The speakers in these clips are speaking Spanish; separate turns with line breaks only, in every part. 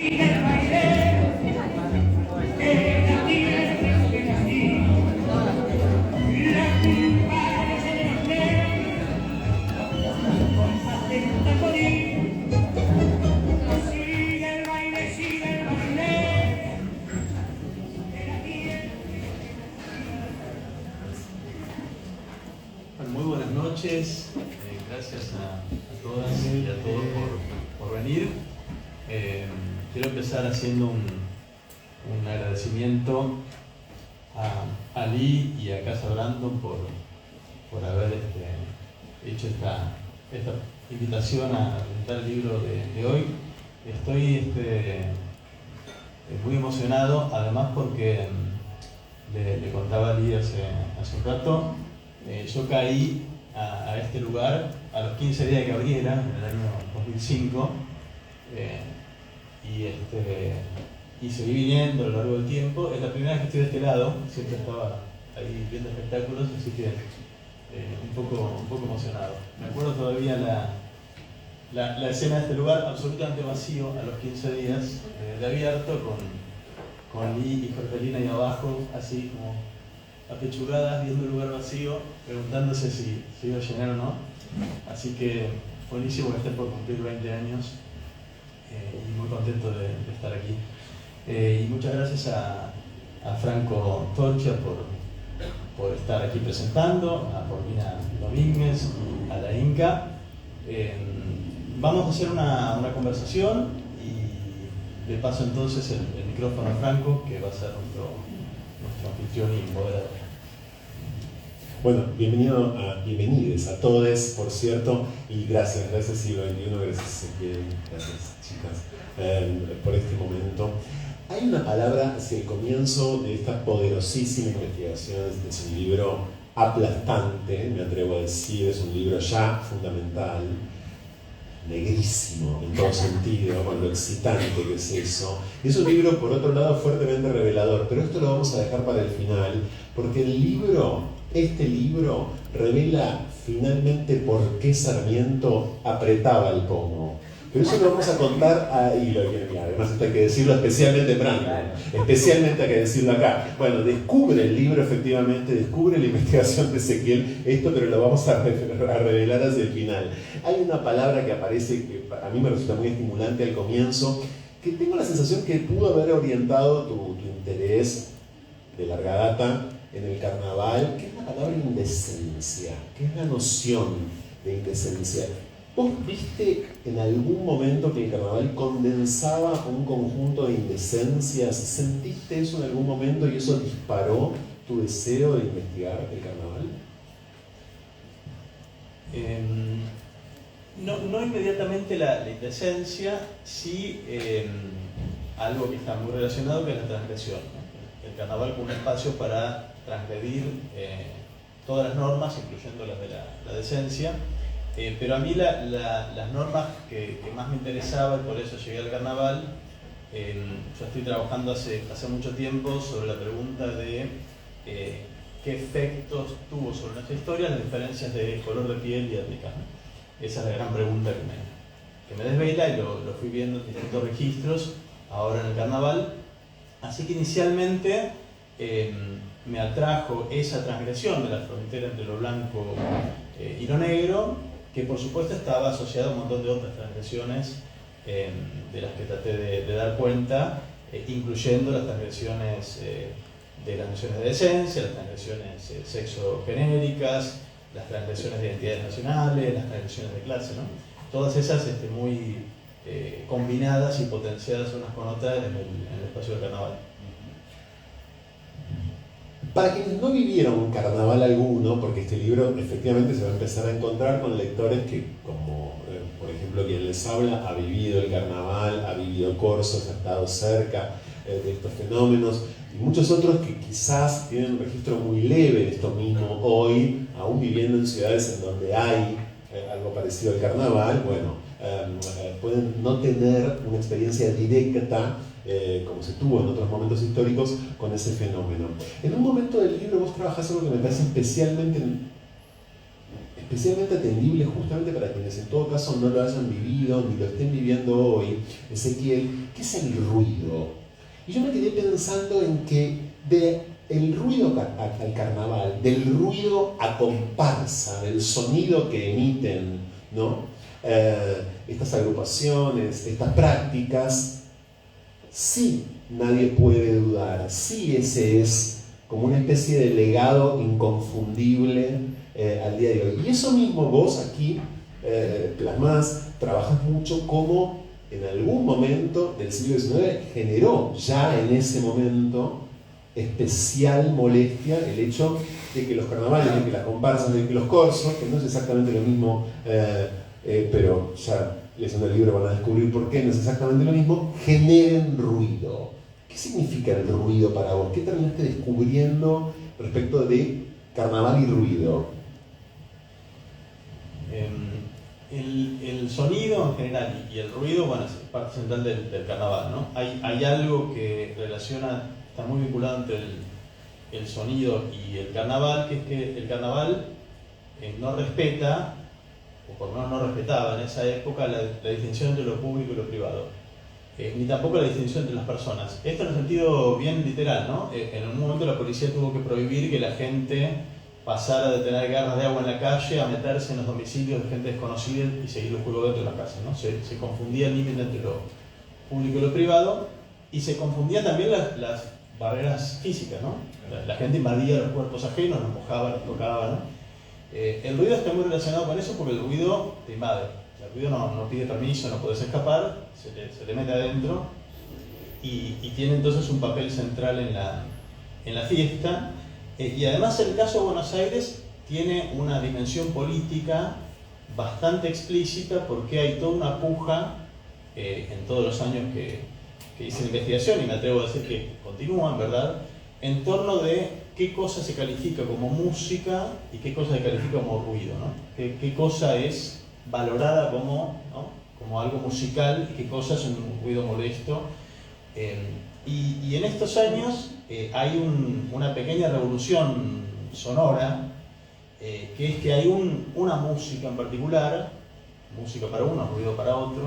Muy buenas noches, gracias a todas y a todos por venir. Quiero empezar haciendo un agradecimiento a Ali y a Casa Brandon por haber hecho esta invitación a presentar el libro de hoy. Estoy muy emocionado, además porque le contaba a Ali hace un rato. Yo caí a este lugar a los 15 días que abriera, en el año 2005, y seguí viniendo a lo largo del tiempo. Es la primera vez que estoy de este lado, siempre estaba ahí viendo espectáculos, así que un poco emocionado. Me acuerdo todavía la escena de este lugar absolutamente vacío a los 15 días, de abierto, con Lee y Jorgelina ahí abajo, así como apechugadas, viendo el lugar vacío, preguntándose si iba a llenar o no. Así que buenísimo que estén por cumplir 20 años y muy contento de estar aquí. Y muchas gracias a Franco Torcha por estar aquí presentando, a Paulina Domínguez y a la Inca. Vamos a hacer una conversación y le paso entonces el micrófono a Franco, que va a ser nuestro anfitrión y moderador.
Bueno, bienvenidos a todos, por cierto, y gracias Siglo XXI, gracias Ezequiel, gracias chicas, por este momento. Hay una palabra hacia el comienzo de esta poderosísima investigación. Es un libro aplastante, me atrevo a decir, es un libro ya fundamental, negrísimo en todo sentido, con lo excitante que es eso. Es un libro, por otro lado, fuertemente revelador, pero esto lo vamos a dejar para el final, porque este libro revela finalmente por qué Sarmiento apretaba el pomo. Pero eso lo vamos a contar y además esto hay que decirlo especialmente Brandon, especialmente hay que decirlo acá. Bueno, descubre el libro efectivamente, descubre la investigación de Ezequiel, esto, pero lo vamos a revelar hacia el final. Hay una palabra que aparece, que a mí me resulta muy estimulante al comienzo, que tengo la sensación que pudo haber orientado tu interés de larga data en el carnaval, que es la palabra indecencia, que es la noción de indecencia. ¿Vos viste en algún momento que el carnaval condensaba un conjunto de indecencias? ¿Sentiste eso en algún momento y eso disparó tu deseo de investigar el carnaval?
No inmediatamente la indecencia, sí algo que está muy relacionado, que es la transgresión, ¿no? El carnaval como un espacio para transgredir todas las normas, incluyendo las de la decencia. Pero a mí las normas que más me interesaban, y por eso llegué al carnaval, yo estoy trabajando hace mucho tiempo sobre la pregunta de qué efectos tuvo sobre nuestra historia las diferencias de color de piel y étnicas, ¿no? Esa es la gran pregunta que me desvela, y lo fui viendo en distintos registros ahora en el carnaval. Así que inicialmente me atrajo esa transgresión de la frontera entre lo blanco y lo negro, que por supuesto estaba asociada a un montón de otras transgresiones de las que traté de dar cuenta, incluyendo las transgresiones de las nociones de decencia, las transgresiones sexogenéricas, las transgresiones de identidades nacionales, las transgresiones de clase, ¿no? Todas esas muy combinadas y potenciadas unas con otras en el espacio del carnaval.
Para quienes no vivieron carnaval alguno, porque este libro efectivamente se va a empezar a encontrar con lectores que, como por ejemplo quien les habla, ha vivido el carnaval, ha vivido corsos, ha estado cerca de estos fenómenos, y muchos otros que quizás tienen un registro muy leve de esto mismo hoy, aún viviendo en ciudades en donde hay algo parecido al carnaval. Bueno, pueden no tener una experiencia directa como se tuvo en otros momentos históricos con ese fenómeno. En un momento del libro vos trabajás algo que me parece especialmente especialmente atendible justamente para quienes en todo caso no lo hayan vivido ni lo estén viviendo hoy, Ezequiel, ¿qué es el ruido? Y yo me quedé pensando en que del ruido al carnaval, del ruido a comparsa, del sonido que emiten, ¿no? Estas agrupaciones, estas prácticas, sí nadie puede dudar, sí ese es como una especie de legado inconfundible al día de hoy. Y eso mismo vos aquí plasmás, trabajás mucho como en algún momento del siglo XIX generó ya en ese momento especial molestia el hecho de que los carnavales, de que las comparsas, de que los corsos, que no es exactamente lo mismo, pero ya leyendo el libro van a descubrir por qué no es exactamente lo mismo, generen ruido. ¿Qué significa el ruido para vos? ¿Qué terminaste descubriendo respecto de carnaval y ruido?
El sonido en general y el ruido, bueno, es parte central del carnaval, ¿no? Hay algo que relaciona, está muy vinculado entre el sonido y el carnaval, que es que el carnaval no respeta, o por lo menos no respetaba en esa época, la distinción entre lo público y lo privado. Ni tampoco la distinción entre las personas. Esto en un sentido bien literal, ¿no? En un momento la policía tuvo que prohibir que la gente pasara de tener garras de agua en la calle a meterse en los domicilios de gente desconocida y seguir el juego dentro de la casa, ¿no? Se confundía el límite entre lo público y lo privado, y se confundían también las barreras físicas, ¿no? La gente invadía los cuerpos ajenos, los mojaba, los tocaba, ¿no? El ruido está muy relacionado con eso porque el ruido te invade. El ruido no pide permiso, no puedes escapar, se te mete adentro y tiene entonces un papel central en la fiesta. Y además el caso de Buenos Aires tiene una dimensión política bastante explícita porque hay toda una puja en todos los años que hice la investigación, y me atrevo a decir que continúan, ¿verdad?, en torno de qué cosa se califica como música y qué cosa se califica como ruido, ¿no? Qué cosa es valorada como, ¿no?, como algo musical y qué cosa es un ruido molesto. Y en estos años hay una pequeña revolución sonora, que es que hay una música en particular, música para uno, ruido para otro,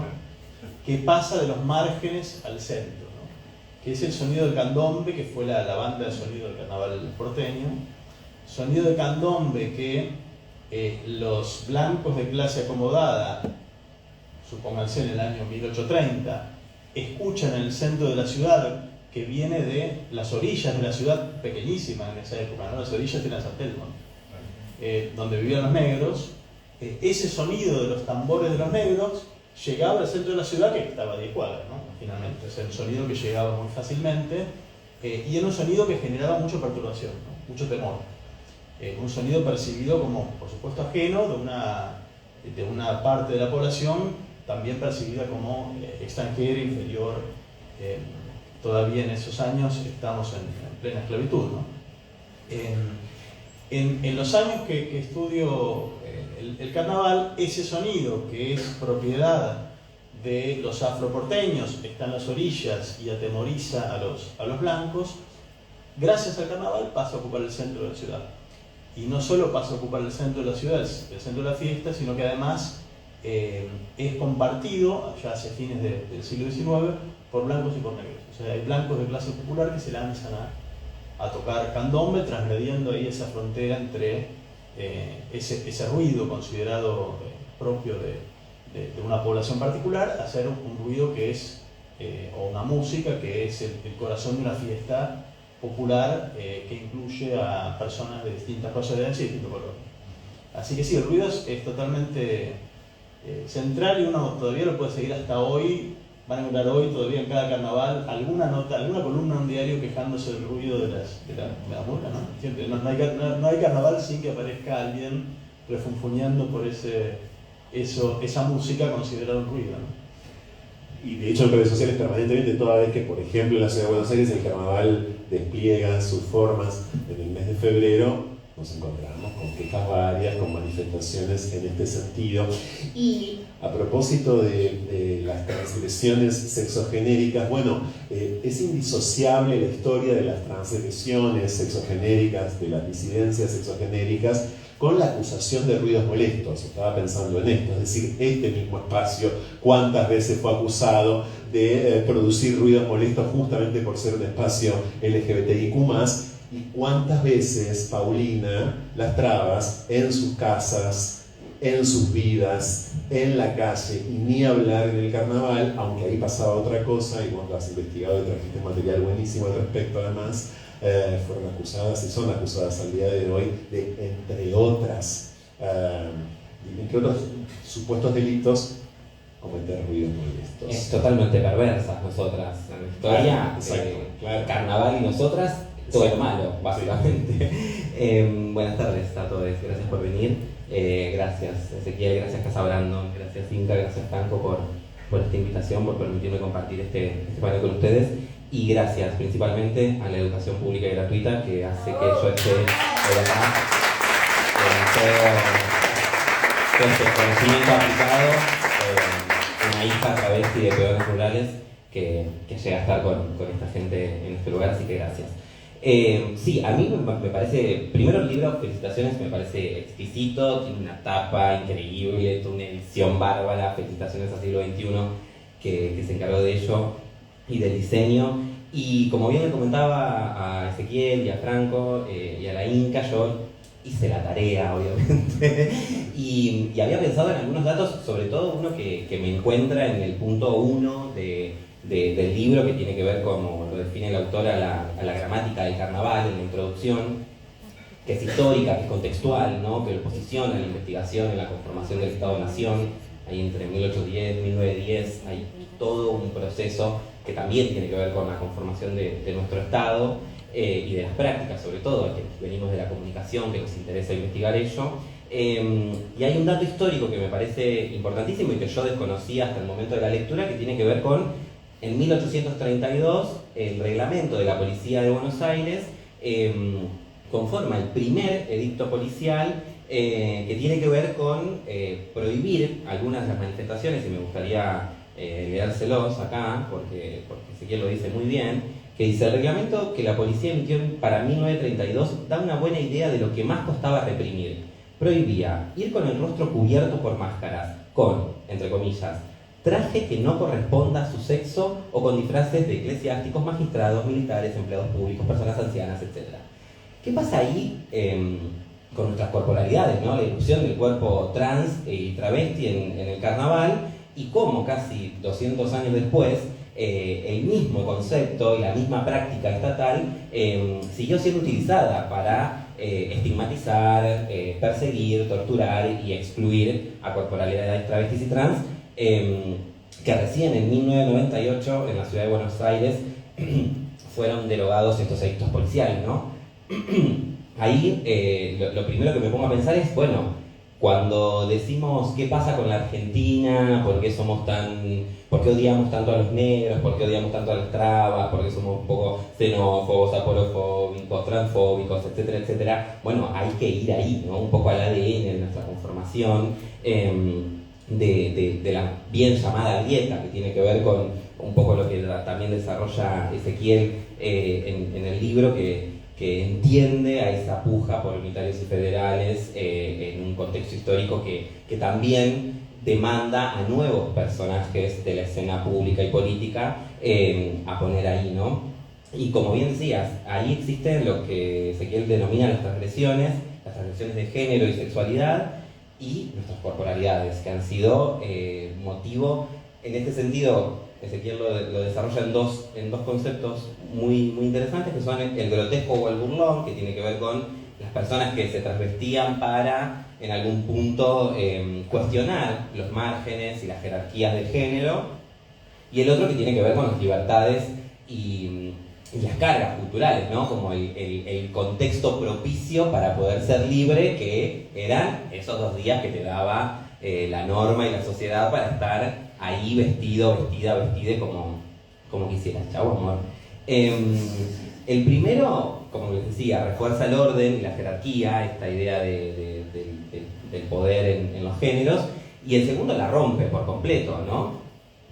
que pasa de los márgenes al centro, ¿no?, que es el sonido del candombe, que fue la banda de sonido del carnaval porteño. Sonido de candombe que los blancos de clase acomodada, supónganse en el año 1830, escuchan en el centro de la ciudad, que viene de las orillas de la ciudad pequeñísima en esa época, ¿no?, las orillas de la San Telmo, donde vivían los negros. Ese sonido de los tambores de los negros llegaba al centro de la ciudad, que estaba a 10 cuadras, ¿no?, finalmente. Es el sonido que llegaba muy fácilmente, y era un sonido que generaba mucha perturbación, ¿no?, mucho temor. Un sonido percibido como, por supuesto, ajeno de una parte de la población, también percibida como extranjera, inferior. Todavía en esos años estamos en plena esclavitud, ¿no? En los años que estudio el carnaval, ese sonido que es propiedad de los afroporteños, está en las orillas y atemoriza a los blancos, gracias al carnaval pasa a ocupar el centro de la ciudad. Y no solo pasa a ocupar el centro de la ciudad, el centro de la fiesta, sino que además es compartido, ya hacia fines del siglo XIX, por blancos y por negros. O sea, hay blancos de clase popular que se lanzan a tocar candombe, transgrediendo ahí esa frontera entre ese ruido considerado propio de una población particular, a hacer un ruido que es, o una música que es el corazón de una fiesta popular, que incluye a personas de distintas procedencias y distintos colores. Así que sí, el ruido es totalmente central, y uno todavía lo puede seguir hasta hoy. Van a encontrar hoy todavía en cada carnaval alguna nota, alguna columna en un diario quejándose del ruido de la murga, ¿no? Siempre, no hay carnaval sin que aparezca alguien refunfuñando por esa música considerada un ruido, ¿no?
Y de hecho en redes sociales permanentemente, toda vez que, por ejemplo, en la ciudad de Buenos Aires el carnaval despliega sus formas en el mes de febrero, nos encontramos con quejas varias, con manifestaciones en este sentido. Y a propósito de las transgresiones sexogenéricas, bueno, es indisociable la historia de las transgresiones sexogenéricas, de las disidencias sexogenéricas, con la acusación de ruidos molestos. Estaba pensando en esto, es decir, este mismo espacio, cuántas veces fue acusado de producir ruidos molestos justamente por ser un espacio LGBTIQ+, y cuántas veces Paulina Las Trabas en sus casas, en sus vidas, en la calle, y ni hablar en el carnaval, aunque ahí pasaba otra cosa, y vos lo has investigado y trajiste material buenísimo al respecto además, fueron acusadas y son acusadas al día de hoy de, entre otros supuestos delitos, cometer ruidos molestos.
Es totalmente perversas nosotras en la historia.
Claro.
Carnaval y nosotras, todo lo malo, básicamente. Sí. Buenas tardes a todos, gracias por venir. Gracias Ezequiel, gracias Casa Brandon, gracias Inca, gracias Franco por esta invitación, por permitirme compartir este panel con ustedes. Y gracias principalmente a la educación pública y gratuita que hace que yo esté por acá con este conocimiento aplicado, una hija travesti de peones rurales que llega a estar con esta gente en este lugar, así que gracias. Sí, a mí me parece, primero el libro, felicitaciones, me parece exquisito, tiene una tapa increíble, toda una edición bárbara, felicitaciones al siglo XXI que se encargó de ello y del diseño. Y como bien le comentaba a Ezequiel y a Franco y a la Inca, yo hice la tarea, obviamente, y había pensado en algunos datos, sobre todo uno que me encuentra en el punto 1 del libro, que tiene que ver, como lo define el autor, a la gramática del carnaval, en la introducción, que es histórica, que es contextual, ¿no? Que lo posiciona en la investigación, en la conformación del Estado-Nación, ahí entre 1810 y 1910, hay todo un proceso que también tiene que ver con la conformación de nuestro Estado y de las prácticas, sobre todo, que venimos de la comunicación, que nos interesa investigar ello. Y hay un dato histórico que me parece importantísimo y que yo desconocía hasta el momento de la lectura, que tiene que ver con, en 1832, el reglamento de la Policía de Buenos Aires conforma el primer edicto policial que tiene que ver con prohibir algunas de las manifestaciones, y me gustaría leérselos acá, porque Ezequiel lo dice muy bien, que dice: el reglamento que la policía emitió para 1932 da una buena idea de lo que más costaba reprimir. Prohibía ir con el rostro cubierto por máscaras, con, entre comillas, traje que no corresponda a su sexo o con disfraces de eclesiásticos, magistrados, militares, empleados públicos, personas ancianas, etc. ¿Qué pasa ahí con nuestras corporalidades, ¿no? La irrupción del cuerpo trans y travesti en el carnaval, y cómo casi 200 años después el mismo concepto y la misma práctica estatal siguió siendo utilizada para estigmatizar, perseguir, torturar y excluir a corporalidades travestis y trans, que recién en 1998 en la ciudad de Buenos Aires fueron derogados estos edictos policiales, ¿no? Ahí lo primero que me pongo a pensar es, bueno, cuando decimos qué pasa con la Argentina, por qué odiamos tanto a los negros, por qué odiamos tanto a las trabas, por qué somos un poco xenófobos, aporofóbicos, transfóbicos, etcétera, etcétera. Bueno, hay que ir ahí, ¿no? Un poco al ADN de nuestra conformación, de la bien llamada grieta, que tiene que ver con un poco lo que también desarrolla Ezequiel en el libro, que entiende a esa puja por unitarios y federales en un contexto histórico que también demanda a nuevos personajes de la escena pública y política a poner ahí, ¿no? Y como bien decías, ahí existen lo que Ezequiel denomina las transgresiones de género y sexualidad, y nuestras corporalidades, que han sido motivo, en este sentido, Ezequiel lo desarrolla en dos conceptos muy interesantes, que son el grotesco o el burlón, que tiene que ver con las personas que se transvestían para, en algún punto, cuestionar los márgenes y las jerarquías del género, y el otro que tiene que ver con las libertades y las cargas culturales, ¿no? Como el contexto propicio para poder ser libre, que eran esos 2 días que te daba la norma y la sociedad para estar ahí vestido, vestide como quisieras. Chau, amor. El primero, como les decía, refuerza el orden y la jerarquía, esta idea del poder en los géneros, y el segundo la rompe por completo, ¿no?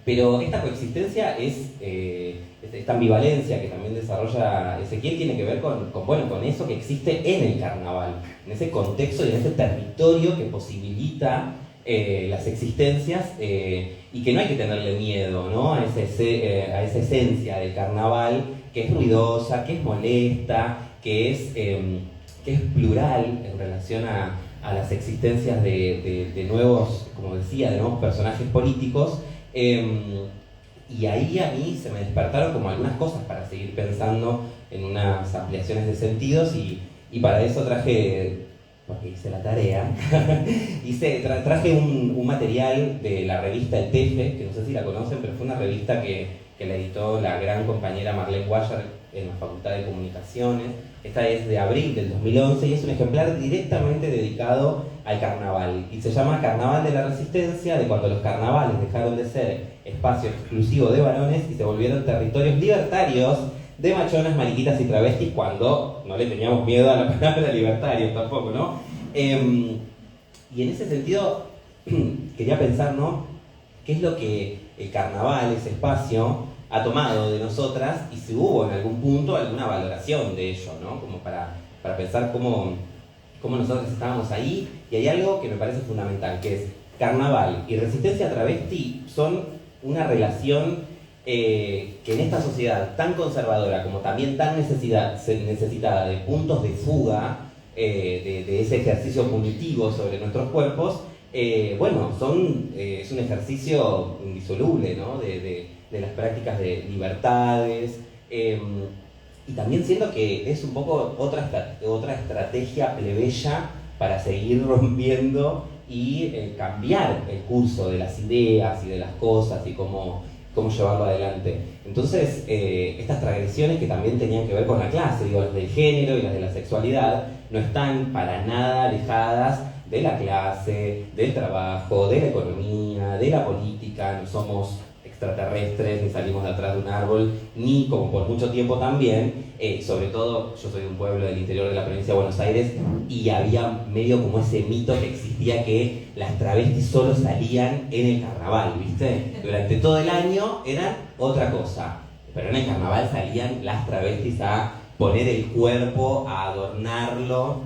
Pero esta coexistencia esta ambivalencia que también desarrolla Ezequiel tiene que ver con eso que existe en el carnaval, en ese contexto y en ese territorio que posibilita las existencias y que no hay que tenerle miedo, ¿no? a esa esencia del carnaval que es ruidosa, que es molesta, que es plural en relación a las existencias de nuevos, como decía, de nuevos personajes políticos. Y ahí a mí se me despertaron como algunas cosas para seguir pensando en unas ampliaciones de sentidos y para eso traje, porque hice la tarea, traje un material de la revista El Tefe, que no sé si la conocen, pero fue una revista que la editó la gran compañera Marlene Guayar en la Facultad de Comunicaciones. Esta es de abril del 2011 y es un ejemplar directamente dedicado al carnaval. Y se llama Carnaval de la Resistencia, de cuando los carnavales dejaron de ser espacio exclusivo de varones y se volvieron territorios libertarios de machonas, mariquitas y travestis, cuando no le teníamos miedo a la palabra libertario tampoco, ¿no? Y en ese sentido quería pensar, ¿no? ¿Qué es lo que el carnaval, ese espacio, ha tomado de nosotras y si hubo en algún punto alguna valoración de ello, ¿no? Como para pensar cómo nosotros estábamos ahí. Y hay algo que me parece fundamental, que es carnaval y resistencia travesti son una relación que en esta sociedad tan conservadora como también tan necesitada de puntos de fuga, de ese ejercicio punitivo sobre nuestros cuerpos, es un ejercicio indisoluble, ¿no? de las prácticas de libertades, y también siento que es un poco otra estrategia plebeya para seguir rompiendo y cambiar el curso de las ideas y de las cosas y cómo llevarlo adelante. Entonces, estas transgresiones que también tenían que ver con la clase, digo, las del género y las de la sexualidad, no están para nada alejadas de la clase, del trabajo, de la economía, de la política. No somos extraterrestres, ni salimos de atrás de un árbol, ni como por mucho tiempo también, sobre todo yo soy de un pueblo del interior de la provincia de Buenos Aires y había medio como ese mito que existía que las travestis solo salían en el carnaval, ¿viste? Durante todo el año eran otra cosa, pero en el carnaval salían las travestis a poner el cuerpo, a adornarlo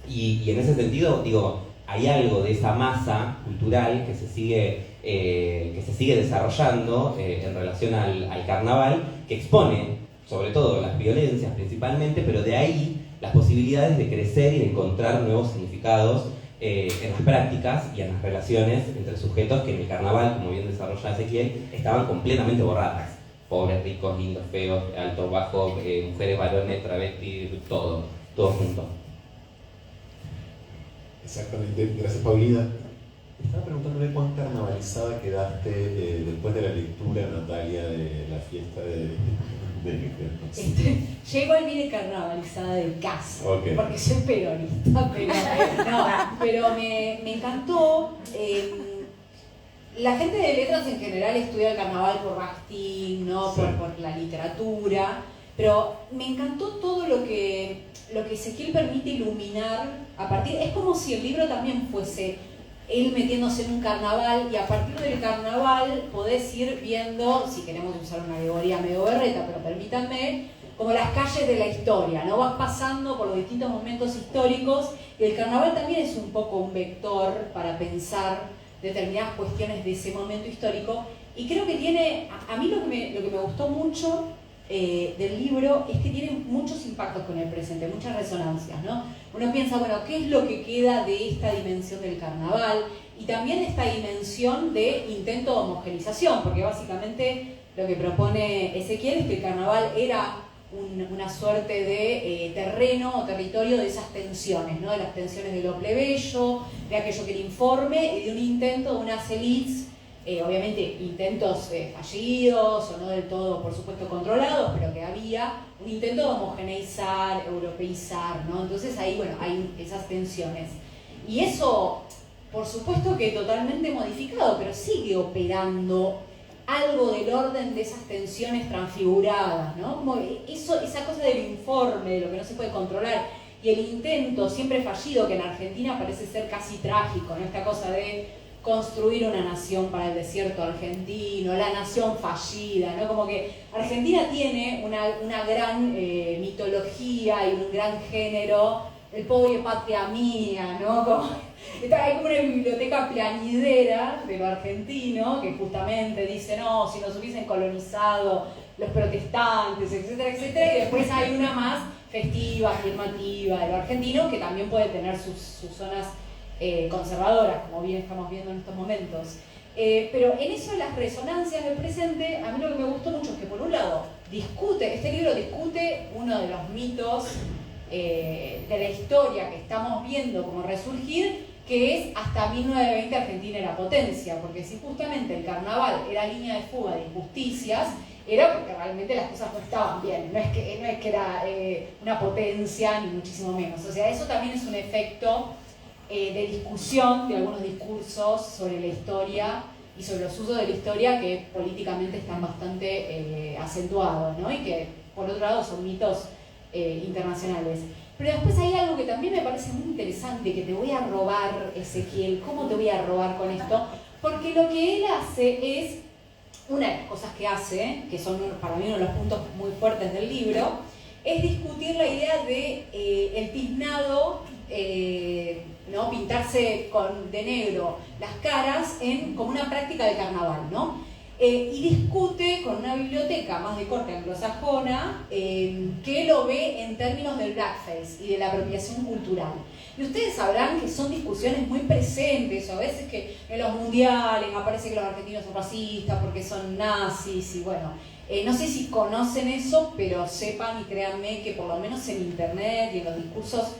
y en ese sentido, digo, hay algo de esa masa cultural que se sigue desarrollando en relación al carnaval, que expone sobre todo las violencias principalmente, pero de ahí las posibilidades de crecer y de encontrar nuevos significados en las prácticas y en las relaciones entre sujetos que en el carnaval, como bien desarrolla Ezequiel, estaban completamente borradas. Pobres, ricos, lindos, feos, altos, bajos, mujeres, varones, travestis, todo junto.
Exactamente, gracias Paulina. Estaba preguntándole cuán carnavalizada quedaste después de la lectura, Natalia, de la fiesta de
Yo igual vine carnavalizada de casa,
okay,
porque soy peronista, pero me encantó. La gente de letras en general estudia el carnaval por Rastin, ¿no?
Sí.
por la literatura, pero me encantó todo lo que Ezequiel permite iluminar a partir. Es como si el libro también fuese él metiéndose en un carnaval y a partir del carnaval podés ir viendo, si queremos usar una alegoría medio berreta, pero permítanme, como las calles de la historia, ¿no? Vas pasando por los distintos momentos históricos y el carnaval también es un poco un vector para pensar determinadas cuestiones de ese momento histórico y creo que tiene, a mí lo que me gustó mucho del libro es que tiene muchos impactos con el presente, muchas resonancias, ¿no? Uno piensa, bueno, ¿qué es lo que queda de esta dimensión del carnaval? Y también esta dimensión de intento de homogenización, porque básicamente lo que propone Ezequiel es que el carnaval era una suerte de terreno o territorio de esas tensiones, ¿no? De las tensiones de lo plebeyo, de aquello que era informe y de un intento de unas élites, obviamente intentos fallidos o no del todo, por supuesto, controlados, pero que había un intento de homogeneizar, europeizar, ¿no? Entonces ahí, bueno, hay esas tensiones. Y eso, por supuesto que totalmente modificado, pero sigue operando algo del orden de esas tensiones transfiguradas, ¿no? Como esa cosa del informe, de lo que no se puede controlar, y el intento siempre fallido, que en Argentina parece ser casi trágico, ¿no? Esta cosa de construir una nación para el desierto argentino, la nación fallida, ¿no? Como que Argentina tiene una gran mitología y un gran género, el pobre patria mía, ¿no? Hay como una biblioteca planidera de lo argentino que justamente dice, no, si nos hubiesen colonizado los protestantes, etcétera, etcétera, y después hay una más festiva, afirmativa de lo argentino que también puede tener sus zonas conservadoras, como bien estamos viendo en estos momentos. Pero en eso de las resonancias del presente, a mí lo que me gustó mucho es que por un lado este libro discute uno de los mitos de la historia que estamos viendo como resurgir, que es hasta 1920 Argentina era potencia, porque si justamente el carnaval era línea de fuga de injusticias, era porque realmente las cosas no estaban bien, no es que era una potencia ni muchísimo menos. O sea, eso también es un efecto de discusión de algunos discursos sobre la historia y sobre los usos de la historia que políticamente están bastante acentuados, ¿no? Y que por otro lado son mitos internacionales. Pero después hay algo que también me parece muy interesante, que te voy a robar, Ezequiel. ¿Cómo te voy a robar con esto? Porque lo que él hace es, una de las cosas que hace, que son para mí uno de los puntos muy fuertes del libro, es discutir la idea de el tiznado, ¿no? Pintarse de negro las caras como una práctica de carnaval, ¿no? Y discute con una biblioteca más de corte anglosajona que lo ve en términos del blackface y de la apropiación cultural. Y ustedes sabrán que son discusiones muy presentes, a veces que en los mundiales aparece que los argentinos son racistas porque son nazis, y bueno, no sé si conocen eso, pero sepan y créanme que por lo menos en internet y en los discursos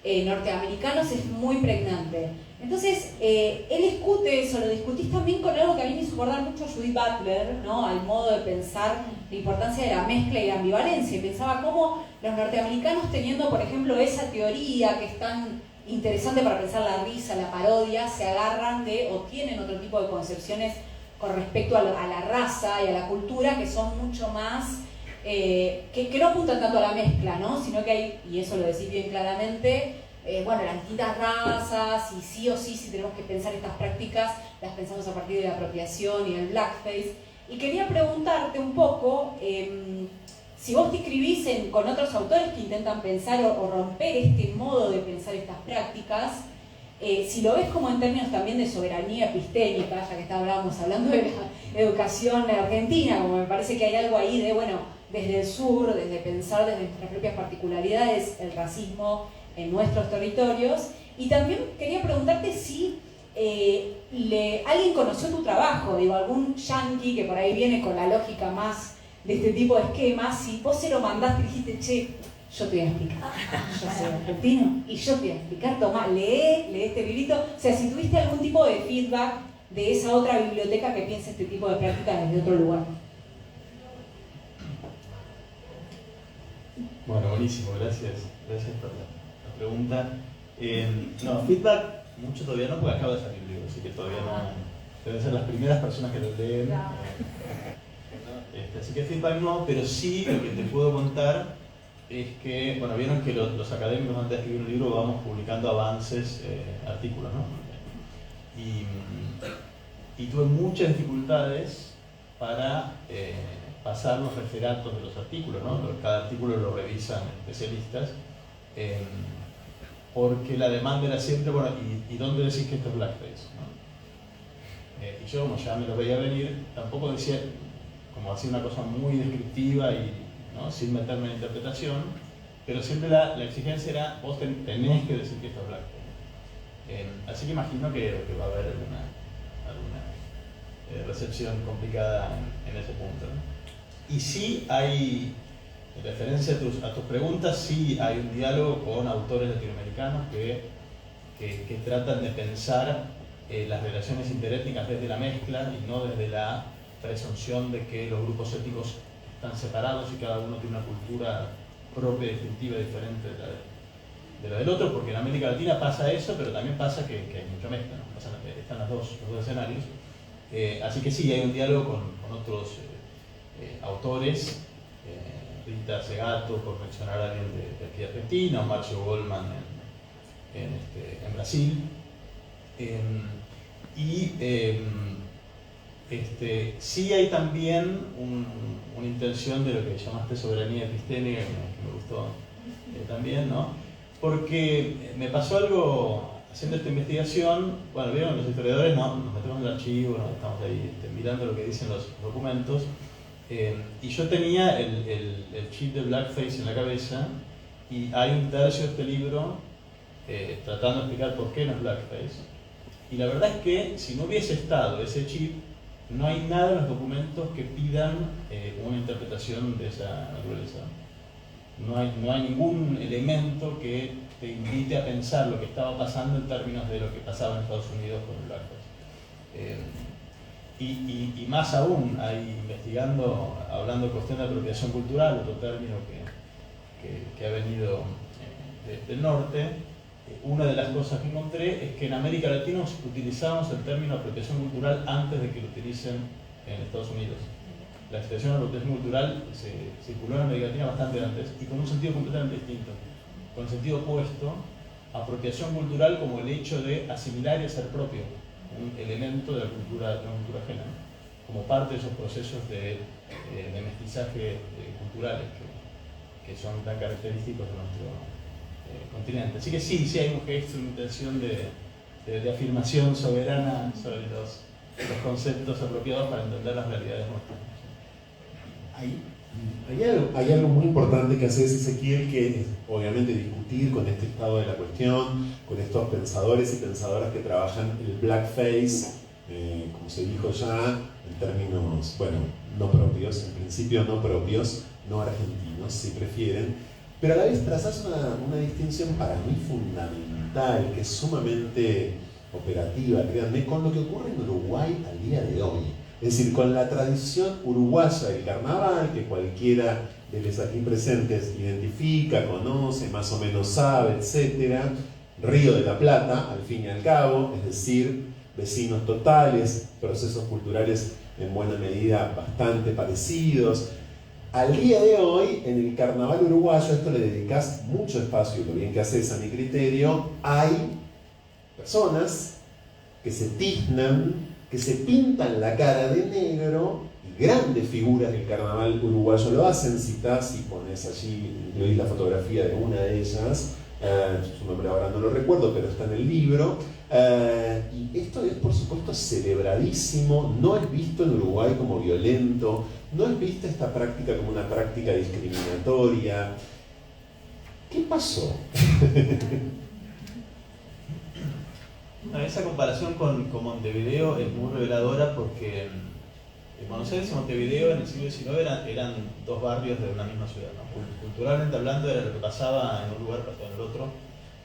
norteamericanos es muy pregnante. Entonces, él discute eso, lo discutís también con algo que a mí me hizo acordar mucho a Judith Butler, ¿no? Al modo de pensar la importancia de la mezcla y la ambivalencia. Y pensaba cómo los norteamericanos, teniendo, por ejemplo, esa teoría que es tan interesante para pensar la risa, la parodia, se agarran o tienen otro tipo de concepciones con respecto a la raza y a la cultura que son mucho más, que no apuntan tanto a la mezcla, ¿no? Sino que hay, y eso lo decís bien claramente, bueno, las distintas razas, y sí o sí, si tenemos que pensar estas prácticas, las pensamos a partir de la apropiación y del blackface. Y quería preguntarte un poco, si vos te escribís con otros autores que intentan pensar o romper este modo de pensar estas prácticas, si lo ves como en términos también de soberanía epistémica, ya que estábamos hablando de la educación argentina, como me parece que hay algo ahí de, bueno, desde el sur, desde pensar desde nuestras propias particularidades, el racismo en nuestros territorios. Y también quería preguntarte si alguien conoció tu trabajo, digo, algún yanqui que por ahí viene con la lógica más de este tipo de esquemas, si vos se lo mandaste y dijiste, che, yo te voy a explicar, yo soy argentino y yo te voy a explicar, tomá, lee este librito. O sea, si tuviste algún tipo de feedback de esa otra biblioteca que piensa este tipo de prácticas desde otro lugar.
Bueno, buenísimo, gracias por la pregunta. No, feedback mucho todavía no, porque acabo de salir el libro, así que todavía no. Deben ser las primeras personas que lo leen. Así que feedback no, pero sí lo que te puedo contar es que, bueno, vieron que los académicos antes de escribir un libro vamos publicando avances, artículos, ¿no? Y tuve muchas dificultades para pasar los referatos de los artículos, ¿no? Cada artículo lo revisan especialistas, porque la demanda era siempre, bueno, ¿y dónde decís que esto es blackface? ¿No? Y yo, como ya me lo veía venir, tampoco decía, como hacía una cosa muy descriptiva y, ¿no? Sin meterme en interpretación, pero siempre la exigencia era, vos tenés que decir que esto es blackface. Así que imagino que va a haber alguna recepción complicada en ese punto, ¿no? Y sí hay, en referencia a tus preguntas, sí hay un diálogo con autores latinoamericanos que tratan de pensar las relaciones interétnicas desde la mezcla y no desde la presunción de que los grupos étnicos están separados y cada uno tiene una cultura propia, distintiva, diferente de la del otro, porque en América Latina pasa eso, pero también pasa que hay mucha mezcla, ¿no? Están los dos escenarios. Así que sí, hay un diálogo con otros autores, Rita Segato, por mencionar a alguien de aquí de Argentina, o Marcio Goldman en Brasil. Y sí hay también una intención de lo que llamaste soberanía epistémica, que me gustó también, ¿no? Porque me pasó algo haciendo esta investigación. Bueno, vieron, los historiadores nos metemos en el archivo, ¿no? Estamos ahí mirando lo que dicen los documentos, y yo tenía el chip de blackface en la cabeza, y hay un tercio de este libro tratando de explicar por qué no es blackface. Y la verdad es que si no hubiese estado ese chip, no hay nada en los documentos que pidan una interpretación de esa naturaleza. No hay ningún elemento que te invite a pensar lo que estaba pasando en términos de lo que pasaba en Estados Unidos con el blackface. Y más aún, ahí investigando, hablando de cuestión de apropiación cultural, otro término que ha venido del norte, una de las cosas que encontré es que en América Latina utilizábamos el término apropiación cultural antes de que lo utilicen en Estados Unidos. La expresión apropiación cultural se circuló en América Latina bastante antes y con un sentido completamente distinto, con el sentido opuesto, apropiación cultural como el hecho de asimilar y hacer propio un elemento de la cultura ajena, como parte de esos procesos de mestizaje culturales que son tan característicos de nuestro continente. Así que sí hay un gesto, una intención de afirmación soberana sobre los conceptos apropiados para entender las realidades nuestras.
Hay algo muy importante que hace Ezequiel, que es obviamente discutir con este estado de la cuestión, con estos pensadores y pensadoras que trabajan el blackface, como se dijo ya, en términos, bueno, no propios, en principio no propios, no argentinos, si prefieren. Pero a la vez trazás una distinción para mí fundamental, que es sumamente operativa, créanme, con lo que ocurre en Uruguay al día de hoy. Es decir, con la tradición uruguaya del carnaval, que cualquiera de los aquí presentes identifica, conoce, más o menos sabe, etc. Río de la Plata, al fin y al cabo, es decir, vecinos totales, procesos culturales en buena medida bastante parecidos. Al día de hoy, en el carnaval uruguayo, esto le dedicas mucho espacio, lo bien que haces a mi criterio, hay personas que se tiznan, que se pintan la cara de negro, y grandes figuras del carnaval uruguayo lo hacen. Citás y pones allí, incluís la fotografía de una de ellas, su nombre ahora no lo recuerdo, pero está en el libro, y esto es por supuesto celebradísimo, no es visto en Uruguay como violento, no es vista esta práctica como una práctica discriminatoria. ¿Qué pasó?
Esa comparación con Montevideo es muy reveladora, porque Buenos Aires y Montevideo en el siglo XIX eran dos barrios de una misma ciudad, ¿no? Culturalmente hablando era lo que pasaba en un lugar, pasaba en el otro.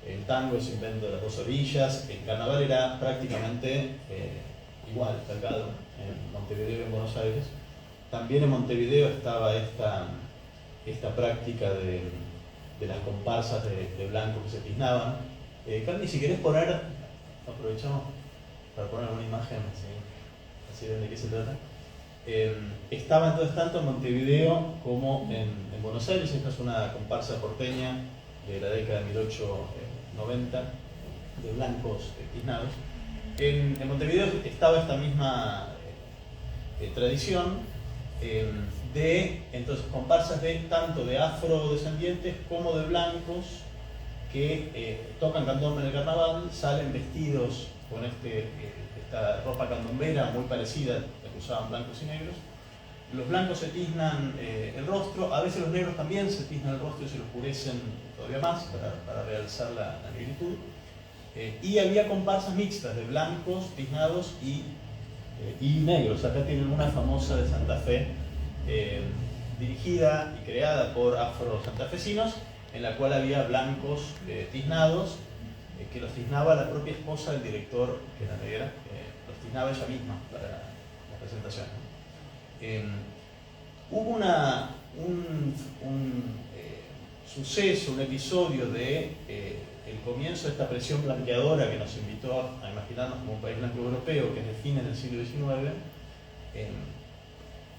El tango es invento de las dos orillas, el carnaval era prácticamente igual, calcado en Montevideo y en Buenos Aires. También en Montevideo estaba esta práctica de las comparsas de blancos que se tiznaban. Candy, si querés poner, aprovechamos para poner una imagen así de qué se trata. Estaba entonces tanto en Montevideo como en Buenos Aires. Esta es una comparsa porteña de la década de 1890 de blancos tiznados. En Montevideo estaba esta misma tradición de entonces comparsas tanto de afrodescendientes como de blancos que tocan candombe en el carnaval, salen vestidos con esta ropa candombera muy parecida a la que usaban blancos y negros. Los blancos se tiznan el rostro, a veces los negros también se tiznan el rostro y se lo oscurecen todavía más para realzar la negritud. Y había comparsas mixtas de blancos tiznados y negros. Acá tienen una famosa de Santa Fe, dirigida y creada por afro-santafesinos, en la cual había blancos tiznados, que los tiznaba la propia esposa del director, que era negra, los tiznaba ella misma para la presentación. Hubo un suceso, un episodio de el comienzo de esta presión blanqueadora que nos invitó a imaginarnos como un país blanco europeo, que es de fines del siglo XIX,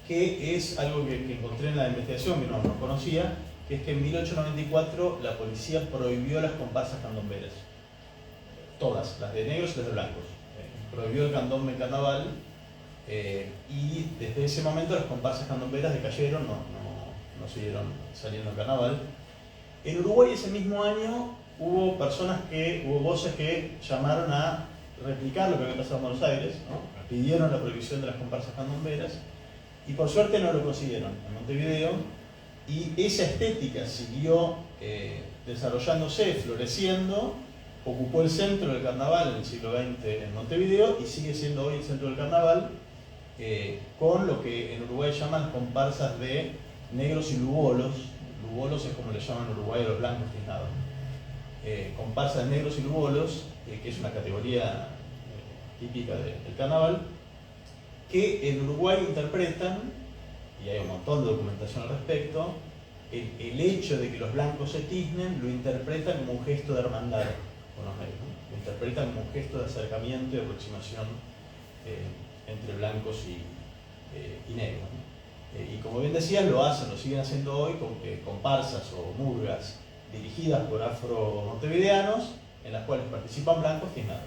que es algo que encontré en la investigación, que no conocía, que es que en 1894 la policía prohibió las comparsas candomberas, todas, las de negros y las de blancos, prohibió el candombe en carnaval, y desde ese momento las comparsas candomberas decayeron, no siguieron saliendo en carnaval. En Uruguay ese mismo año hubo voces que llamaron a replicar lo que había pasado en Buenos Aires, ¿no? Pidieron la prohibición de las comparsas candomberas y por suerte no lo consiguieron en Montevideo, y esa estética siguió desarrollándose, floreciendo, ocupó el centro del carnaval en el siglo XX en Montevideo y sigue siendo hoy el centro del carnaval, con lo que en Uruguay llaman comparsas de negros y lugolos. Lugolos es como le llaman en Uruguay a los blancos tiznados. Comparsas de negros y lugolos, que es una categoría típica del carnaval, que en Uruguay interpretan, y hay un montón de documentación al respecto, el hecho de que los blancos se tiznen lo interpretan como un gesto de hermandad con los negros, ¿no? Lo interpretan como un gesto de acercamiento y aproximación entre blancos y negros, ¿no? Y como bien decías, lo siguen haciendo hoy con comparsas o murgas dirigidas por afro-montevideanos, en las cuales participan blancos tiznados.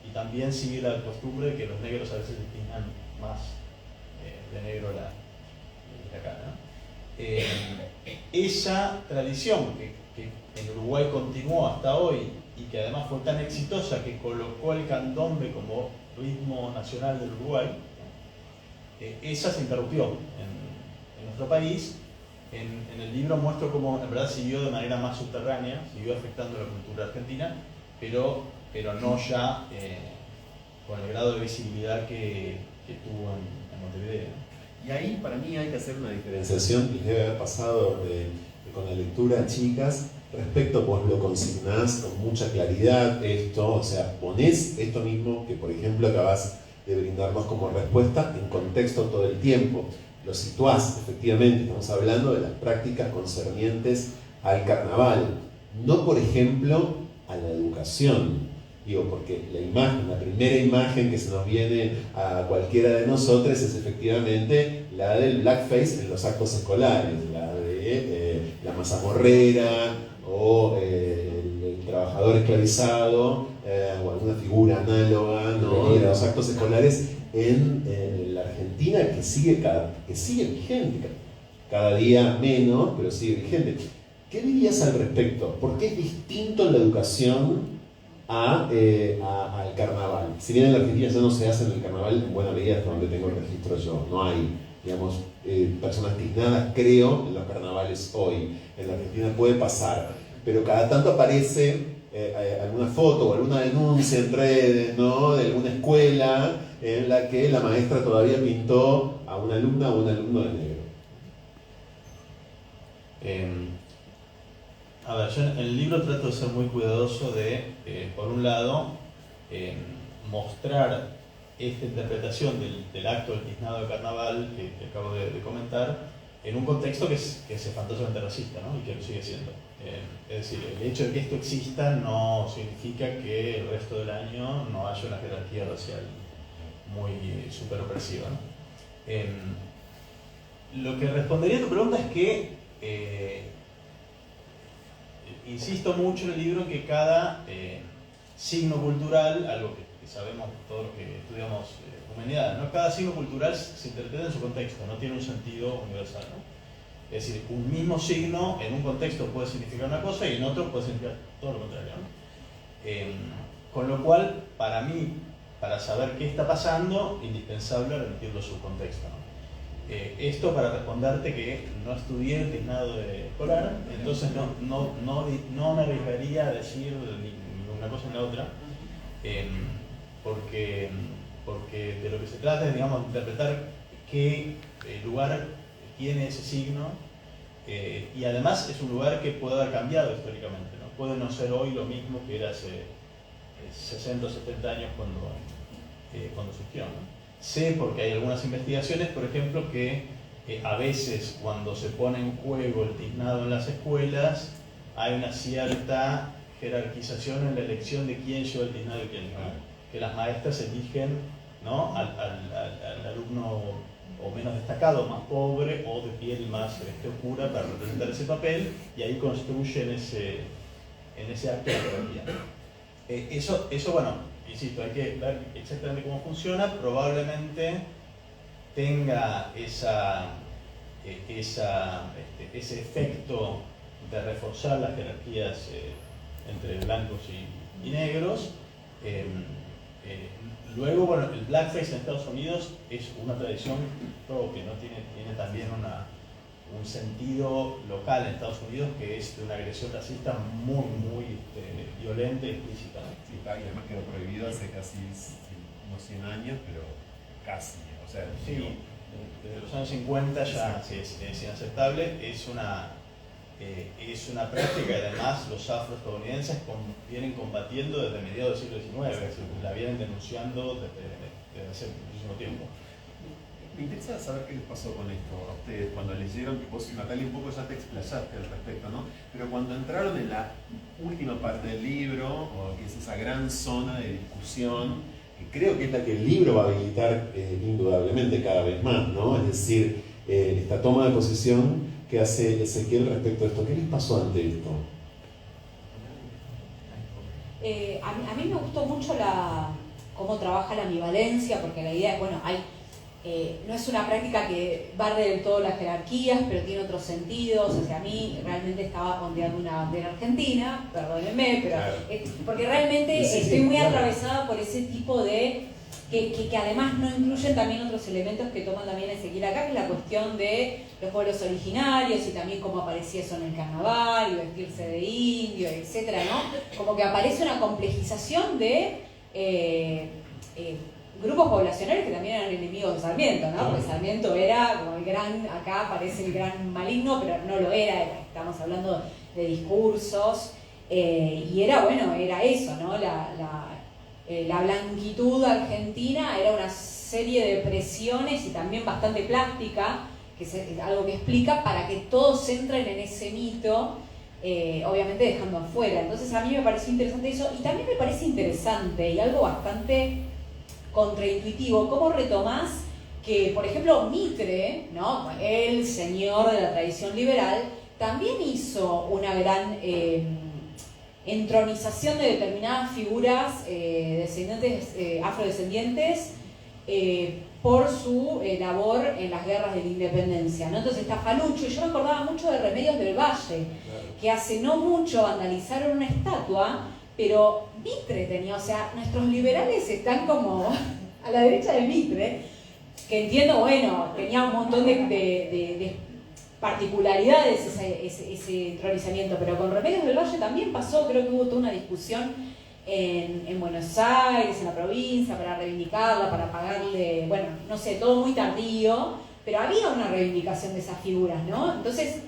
Y también sigue la costumbre de que los negros a veces se tiznan más de negro la cara, ¿no? Esa tradición que en Uruguay continuó hasta hoy y que además fue tan exitosa que colocó el candombe como ritmo nacional del Uruguay, esa se interrumpió en nuestro país. En el libro muestro cómo en verdad siguió de manera más subterránea, siguió afectando la cultura argentina, pero no ya con el grado de visibilidad que tuvo en Montevideo.
Y ahí para mí hay que hacer una diferenciación, y debe haber pasado con la lectura a chicas, respecto, vos lo consignás con mucha claridad esto, o sea, ponés esto mismo que por ejemplo acabás de brindarnos como respuesta en contexto todo el tiempo, lo situás, efectivamente, estamos hablando de las prácticas concernientes al carnaval, no por ejemplo a la educación. Digo, porque la primera imagen que se nos viene a cualquiera de nosotros es efectivamente la del blackface en los actos escolares, la de la mazamorrera o el trabajador esclavizado o alguna figura análoga, ¿no?, de los actos escolares en la Argentina que sigue vigente, cada día menos, pero sigue vigente. ¿Qué dirías al respecto? ¿Por qué es distinto en la educación al carnaval? Si bien en la Argentina ya no se hace en el carnaval en buena medida, hasta donde tengo el registro yo, no hay, digamos, personas tiznadas, creo, en los carnavales hoy. En la Argentina puede pasar, pero cada tanto aparece alguna foto o alguna denuncia en redes, ¿no?, de alguna escuela en la que la maestra todavía pintó a una alumna o un alumno de negro.
A ver, yo en el libro trato de ser muy cuidadoso de, por un lado, mostrar esta interpretación del acto del tiznado de carnaval que acabo de comentar en un contexto que es espantosamente racista, ¿no?, y que lo sigue siendo. Es decir, el hecho de que esto exista no significa que el resto del año no haya una jerarquía racial muy súper opresiva, ¿no? Lo que respondería a tu pregunta es que insisto mucho en el libro en que cada signo cultural, algo que sabemos todos los que estudiamos humanidades, ¿no?, cada signo cultural se interpreta en su contexto, no tiene un sentido universal, ¿no? Es decir, un mismo signo en un contexto puede significar una cosa y en otro puede significar todo lo contrario, ¿no? Con lo cual, para mí, para saber qué está pasando, indispensable remitirlo a su contexto, ¿no? Esto para responderte que no estudié el tiznado escolar, entonces no me arriesgaría a decir ni una cosa ni la otra, porque de lo que se trata es, digamos, interpretar qué lugar tiene ese signo, y además es un lugar que puede haber cambiado históricamente, ¿no? Puede no ser hoy lo mismo que era hace 60 o 70 años cuando surgió, ¿no? Sé, porque hay algunas investigaciones, por ejemplo, que a veces cuando se pone en juego el tiznado en las escuelas hay una cierta jerarquización en la elección de quién lleva el tiznado y quién no. Que las maestras eligen, ¿no?, al alumno o menos destacado, más pobre o de piel más oscura para representar ese papel, y ahí construyen en ese acto de jerarquía. Eso, bueno, insisto, hay que ver exactamente cómo funciona. Probablemente tenga ese efecto de reforzar las jerarquías entre blancos y negros. Luego, bueno, el blackface en Estados Unidos es una tradición propia, ¿no? Tiene también un sentido local en Estados Unidos que es de una agresión racista muy, muy violenta y explícita, ¿no?
Sí, y además quedó prohibido hace casi unos 100 años, pero casi, o sea,
sí, desde los años 50 ya es inaceptable. Es una práctica que además los afroestadounidenses vienen combatiendo desde mediados del siglo XIX, la vienen denunciando desde hace muchísimo tiempo.
Me interesa saber qué les pasó con esto a ustedes cuando leyeron, que vos, Natalia, un poco ya te explayaste al respecto, ¿no? Pero cuando entraron en la última parte del libro, o que es esa gran zona de discusión, que creo que es la que el libro va a habilitar indudablemente cada vez más, ¿no? Es decir, esta toma de posición que hace Ezequiel respecto a esto. ¿Qué les pasó ante esto?
A mí me gustó mucho cómo trabaja la ambivalencia, porque la idea es, bueno, no es una práctica que barre del todo las jerarquías, pero tiene otros sentidos. O sea, a mí realmente estaba ondeando una bandera argentina, perdónenme, pero
claro.
Porque realmente estoy muy atravesada por ese tipo de... Que además no incluyen también otros elementos que toman también Ezequiel acá, que es la cuestión de los pueblos originarios y también cómo aparecía eso en el carnaval y vestirse de indio, etcétera, ¿no? Como que aparece una complejización de grupos poblacionales que también eran enemigos de Sarmiento, ¿no? Porque Sarmiento era como el gran, acá aparece el gran maligno, pero no lo era, estamos hablando de discursos, y era, bueno, era eso, ¿no? La blanquitud argentina era una serie de presiones y también bastante plástica, que es algo que explica para que todos entren en ese mito, obviamente dejando afuera. Entonces a mí me pareció interesante eso, y también me parece interesante y algo bastante contraintuitivo, cómo retomás que, por ejemplo, Mitre, ¿no? El señor de la tradición liberal, también hizo una gran entronización de determinadas figuras afrodescendientes por su labor en las guerras de la independencia, ¿no? Entonces está Falucho, y yo me acordaba mucho de Remedios del Valle, que hace no mucho vandalizaron una estatua, pero Mitre tenía, o sea, nuestros liberales están como a la derecha de Mitre, que entiendo, bueno, tenía un montón de particularidades ese entronizamiento, pero con Remedios del Valle también pasó. Creo que hubo toda una discusión en Buenos Aires, en la provincia, para reivindicarla, para pagarle, bueno, no sé, todo muy tardío, pero había una reivindicación de esas figuras, ¿no? Entonces,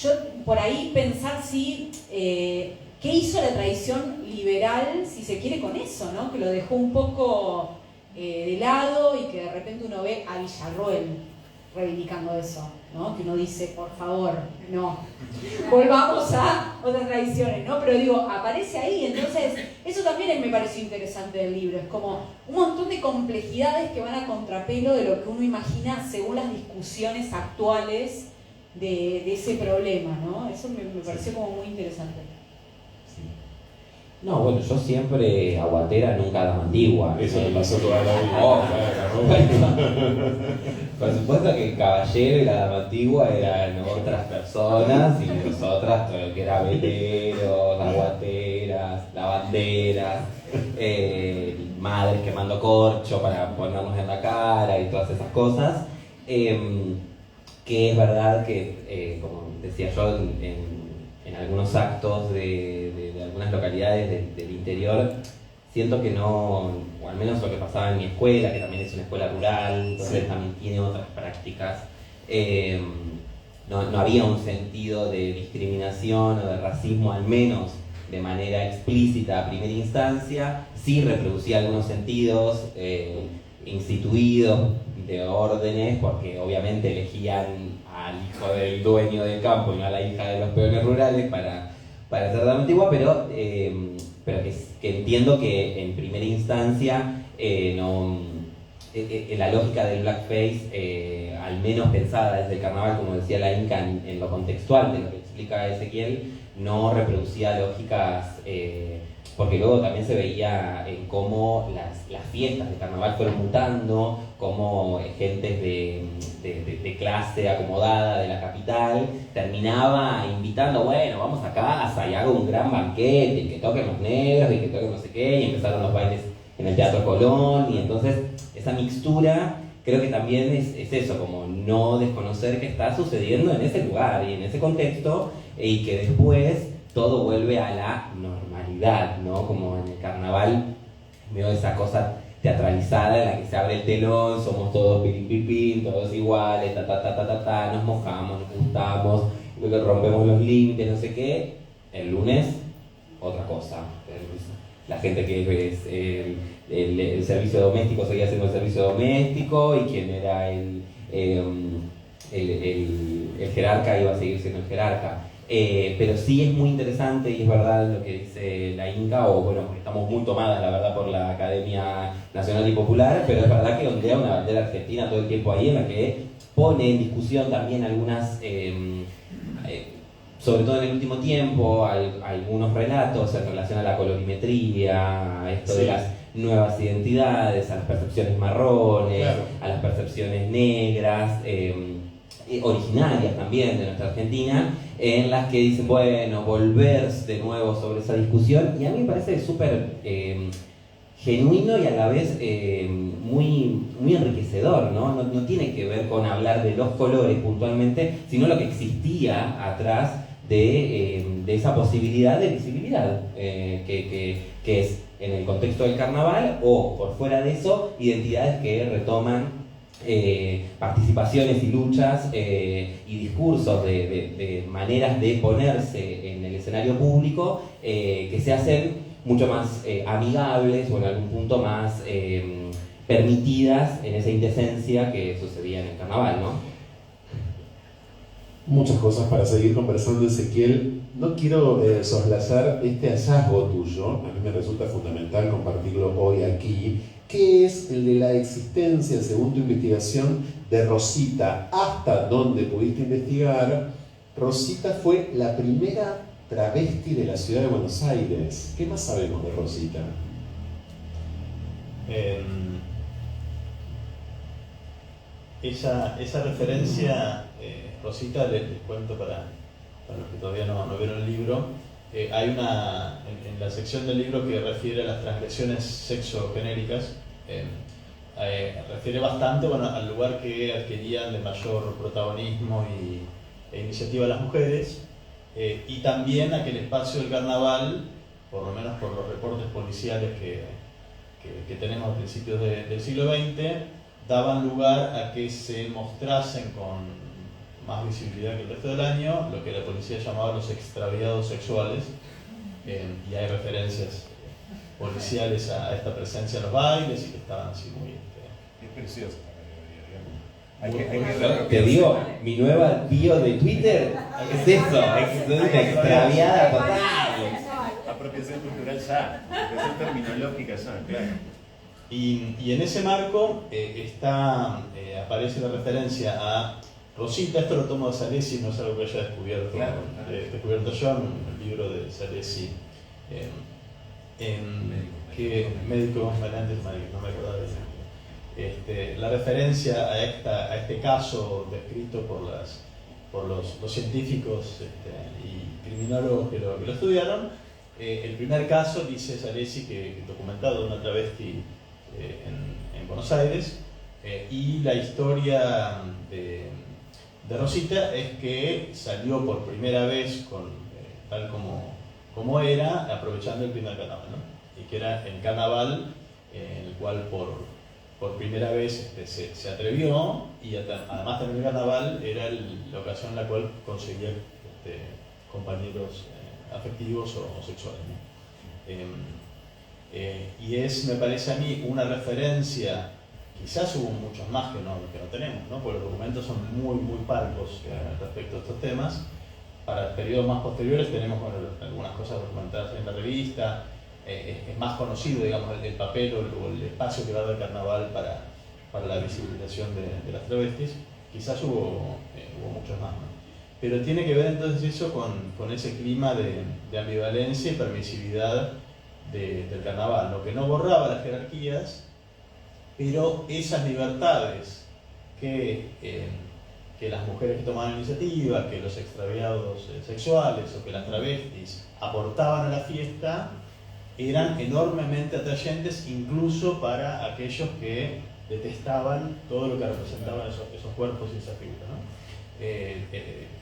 yo por ahí pensar si, ¿qué hizo la tradición liberal, si se quiere, con eso, ¿no? Que lo dejó un poco de lado y que de repente uno ve a Villarroel reivindicando eso, ¿no? Que uno dice, por favor, no, volvamos a otras tradiciones, ¿no? Pero digo, aparece ahí, entonces eso también me pareció interesante del libro, es como un montón de complejidades que van a contrapelo de lo que uno imagina según las discusiones actuales de ese problema, ¿no? Eso me pareció como muy interesante.
No, bueno, yo siempre aguatera, nunca la mantigua.
Eso me pasó toda la vida.
Oh, por supuesto que el caballero y la dama antigua eran otras personas, y nosotras todo lo que era veleros, aguateras, lavanderas, madres quemando corcho para ponernos en la cara y todas esas cosas. Que es verdad que, como decía yo, en algunos actos de algunas localidades del interior, siento que no, o al menos lo que pasaba en mi escuela, que también es una escuela rural, entonces también tiene otras prácticas, no había un sentido de discriminación o de racismo, al menos de manera explícita a primera instancia. Sí reproducía algunos sentidos instituidos de órdenes, porque obviamente elegían al hijo del dueño del campo y no a la hija de los peones rurales para ser dama antigua, pero que entiendo que en primera instancia la lógica del blackface, al menos pensada desde el carnaval, como decía la Inca, en lo contextual de lo que explica Ezequiel, no reproducía lógicas porque luego también se veía en cómo las fiestas de carnaval fueron mutando, cómo gentes de clase acomodada de la capital terminaba invitando, bueno, vamos a casa y hago un gran banquete, y que toquen los negros, y que toquen no sé qué, y empezaron los bailes en el Teatro Colón, y entonces esa mixtura creo que también es eso, como no desconocer que está sucediendo en ese lugar y en ese contexto, y que después todo vuelve a la normalidad, ¿no? Como en el carnaval, veo esa cosa teatralizada en la que se abre el telón, somos todos piripipín, todos iguales, nos mojamos, nos juntamos, luego rompemos los límites, no sé qué. El lunes, otra cosa. La gente que es el servicio doméstico seguía siendo el servicio doméstico, y quien era el jerarca iba a seguir siendo el jerarca. Pero sí es muy interesante, y es verdad lo que dice la Inca, o bueno, estamos muy tomadas la verdad por la Academia Nacional y Popular, pero es verdad que ondea una bandera argentina todo el tiempo ahí, en la que pone en discusión también algunas, sobre todo en el último tiempo, algunos relatos en relación a la colorimetría, a esto de las nuevas identidades, a las percepciones marrones, claro, a las percepciones negras, originarias también de nuestra Argentina, en las que dicen, bueno, volver de nuevo sobre esa discusión, y a mí me parece súper genuino y a la vez muy, muy enriquecedor, ¿no? No tiene que ver con hablar de los colores puntualmente, sino lo que existía atrás de esa posibilidad de visibilidad, que es en el contexto del carnaval, o por fuera de eso, identidades que retoman participaciones y luchas y discursos de maneras de ponerse en el escenario público que se hacen mucho más amigables, o en algún punto más permitidas en esa indecencia que sucedía en el carnaval, ¿no?
Muchas cosas para seguir conversando, Ezequiel. No quiero soslayar este hallazgo tuyo, a mí me resulta fundamental compartirlo hoy aquí, que es el de la existencia, según tu investigación, de Rosita. Hasta donde pudiste investigar, Rosita fue la primera travesti de la ciudad de Buenos Aires. ¿Qué más sabemos de Rosita?
Esa referencia, Rosita, les cuento para los que todavía no vieron el libro, hay una, en la sección del libro que refiere a las transgresiones sexogenéricas, refiere bastante, bueno, al lugar que adquirían de mayor protagonismo e iniciativa las mujeres, y también a que el espacio del carnaval, por lo menos por los reportes policiales que tenemos a principios del siglo XX, daban lugar a que se mostrasen con más visibilidad que el resto del año lo que la policía llamaba los extraviados sexuales, y hay referencias policiales a esta presencia en los bailes, y que estaban así muy...
Es precioso.
Te digo, mi nueva bio de Twitter es eso, es una extraviada total.
Apropiación cultural ya, apropiación terminológica ya, claro.
Y en ese marco aparece la referencia a Rosita. Esto lo tomo de Salesi, no es algo que haya descubierto, descubierto yo en el libro de Salesi, médico, no me acordaba de eso. La referencia a este caso descrito por los científicos y criminólogos que lo estudiaron. El primer caso, dice Salesi, que documentado de una travesti en Buenos Aires, y la historia de Rosita es que salió por primera vez tal como era, aprovechando el primer carnaval, ¿no? Y que era el carnaval en el cual por primera vez se atrevió, y además también el carnaval era la ocasión en la cual conseguía compañeros afectivos o sexuales, ¿no? Y me parece a mí, una referencia. Quizás hubo muchos más que no tenemos, ¿no? Porque los documentos son muy, muy parcos respecto a estos temas. Para periodos más posteriores tenemos algunas cosas documentadas en la revista. Es más conocido, digamos, el papel o el espacio que va a dar el carnaval para la visibilización de las travestis. Quizás hubo muchos más, ¿no? Pero tiene que ver entonces eso con ese clima de ambivalencia y permisividad del carnaval, lo que no borraba las jerarquías, pero esas libertades que las mujeres que tomaban iniciativa, que los extraviados sexuales o que las travestis aportaban a la fiesta, eran enormemente atrayentes incluso para aquellos que detestaban todo lo que representaban esos cuerpos y esa figura, ¿no?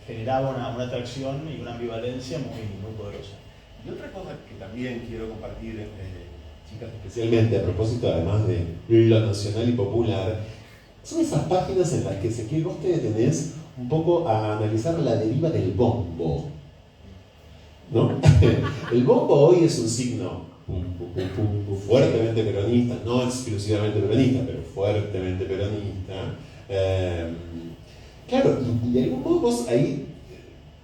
Generaba una atracción y una ambivalencia muy poderosa.
Y otra cosa que también quiero compartir, chicas, especialmente a propósito además de lo nacional y popular, son esas páginas en las que Ezequiel, vos te detenés un poco a analizar la deriva del bombo, ¿no? El bombo hoy es un signo fuertemente peronista, no exclusivamente peronista, pero fuertemente peronista. Claro, y de algún modo vos ahí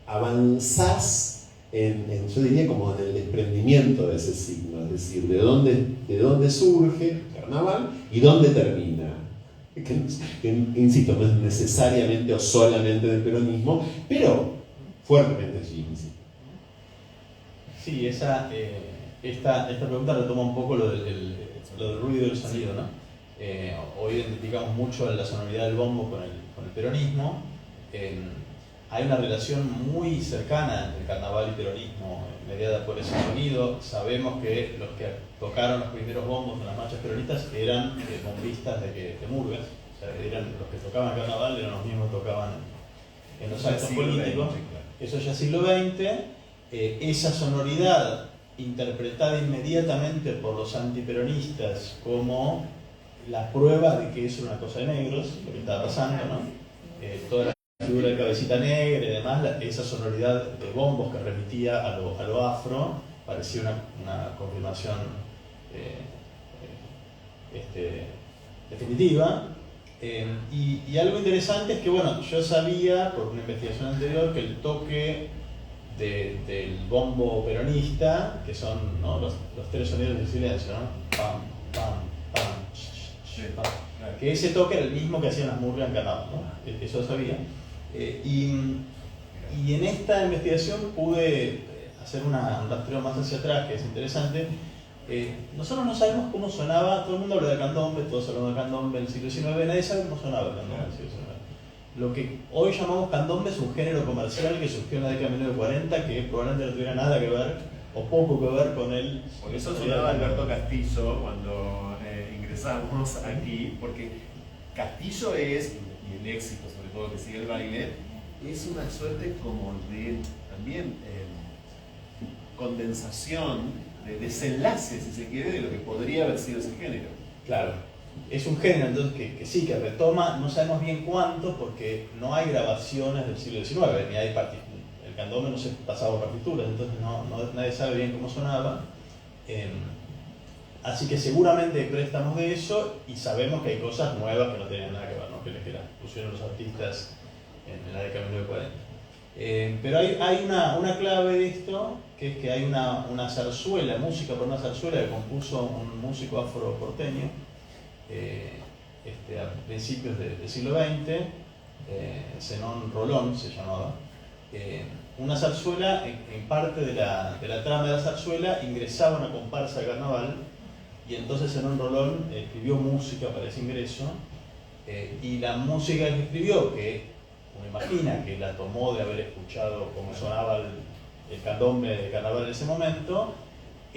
avanzás yo diría como en el desprendimiento de ese signo, es decir, de dónde surge el carnaval y dónde termina. Que, insisto, no es necesariamente o solamente del peronismo, pero fuertemente allí, insisto.
Sí, esta pregunta retoma un poco lo del ruido y el sonido, ¿no? Hoy identificamos mucho la sonoridad del bombo con el peronismo. Hay una relación muy cercana entre el carnaval y peronismo, mediada por ese sonido. Sabemos que los que tocaron los primeros bombos en las marchas peronistas eran bombistas de murgas. O sea, eran los que tocaban carnaval, eran los mismos que tocaban en los actos políticos. Eso ya es siglo XX. Esa sonoridad interpretada inmediatamente por los antiperonistas como la prueba de que eso era una cosa de negros, lo que estaba pasando, ¿no? Toda la figura de cabecita negra y demás, esa sonoridad de bombos que remitía a lo afro, parecía una confirmación definitiva. Y algo interesante es que, bueno, yo sabía por una investigación anterior que el toque del bombo peronista, que son, ¿no?, los tres sonidos del silencio, ¿no? Pam, pam, pam, pam, que ese toque era el mismo que hacían las murgas en carnaval, ¿no? Eso lo sabía. Y en esta investigación pude hacer un rastreo más hacia atrás, que es interesante. Nosotros no sabemos cómo sonaba, todo el mundo habla de candombe, todos hablamos de candombe en el siglo XIX, nadie sabe cómo sonaba el candombe en el siglo XIX. Lo que hoy llamamos candombe es un género comercial que surgió en la década de 1940, que probablemente no tuviera nada que ver, o poco que ver con él.
Por eso sonaba Alberto Castillo cuando ingresamos aquí, porque Castillo es, y el éxito sobre todo que sigue el baile, es una suerte como de también condensación, de desenlace, si se quiere, de lo que podría haber sido ese género.
Claro, es un género entonces que sí, que retoma, no sabemos bien cuánto, porque no hay grabaciones del siglo XIX, ni hay el candombe no se pasaba por partituras, entonces nadie sabe bien cómo sonaba. Así que seguramente hay préstamos de eso y sabemos que hay cosas nuevas que no tienen nada que ver, ¿no? que las pusieron los artistas en la década de 1940. Pero hay una clave de esto, que es que hay una zarzuela, música por una zarzuela que compuso un músico afroporteño a principios del siglo XX, Zenón Rolón se llamaba. Una zarzuela, en parte de la trama de la zarzuela ingresaba una comparsa de carnaval, y entonces Zenón Rolón escribió música para ese ingreso, y la música que escribió, que uno imagina que la tomó de haber escuchado cómo sonaba el candombe de carnaval en ese momento,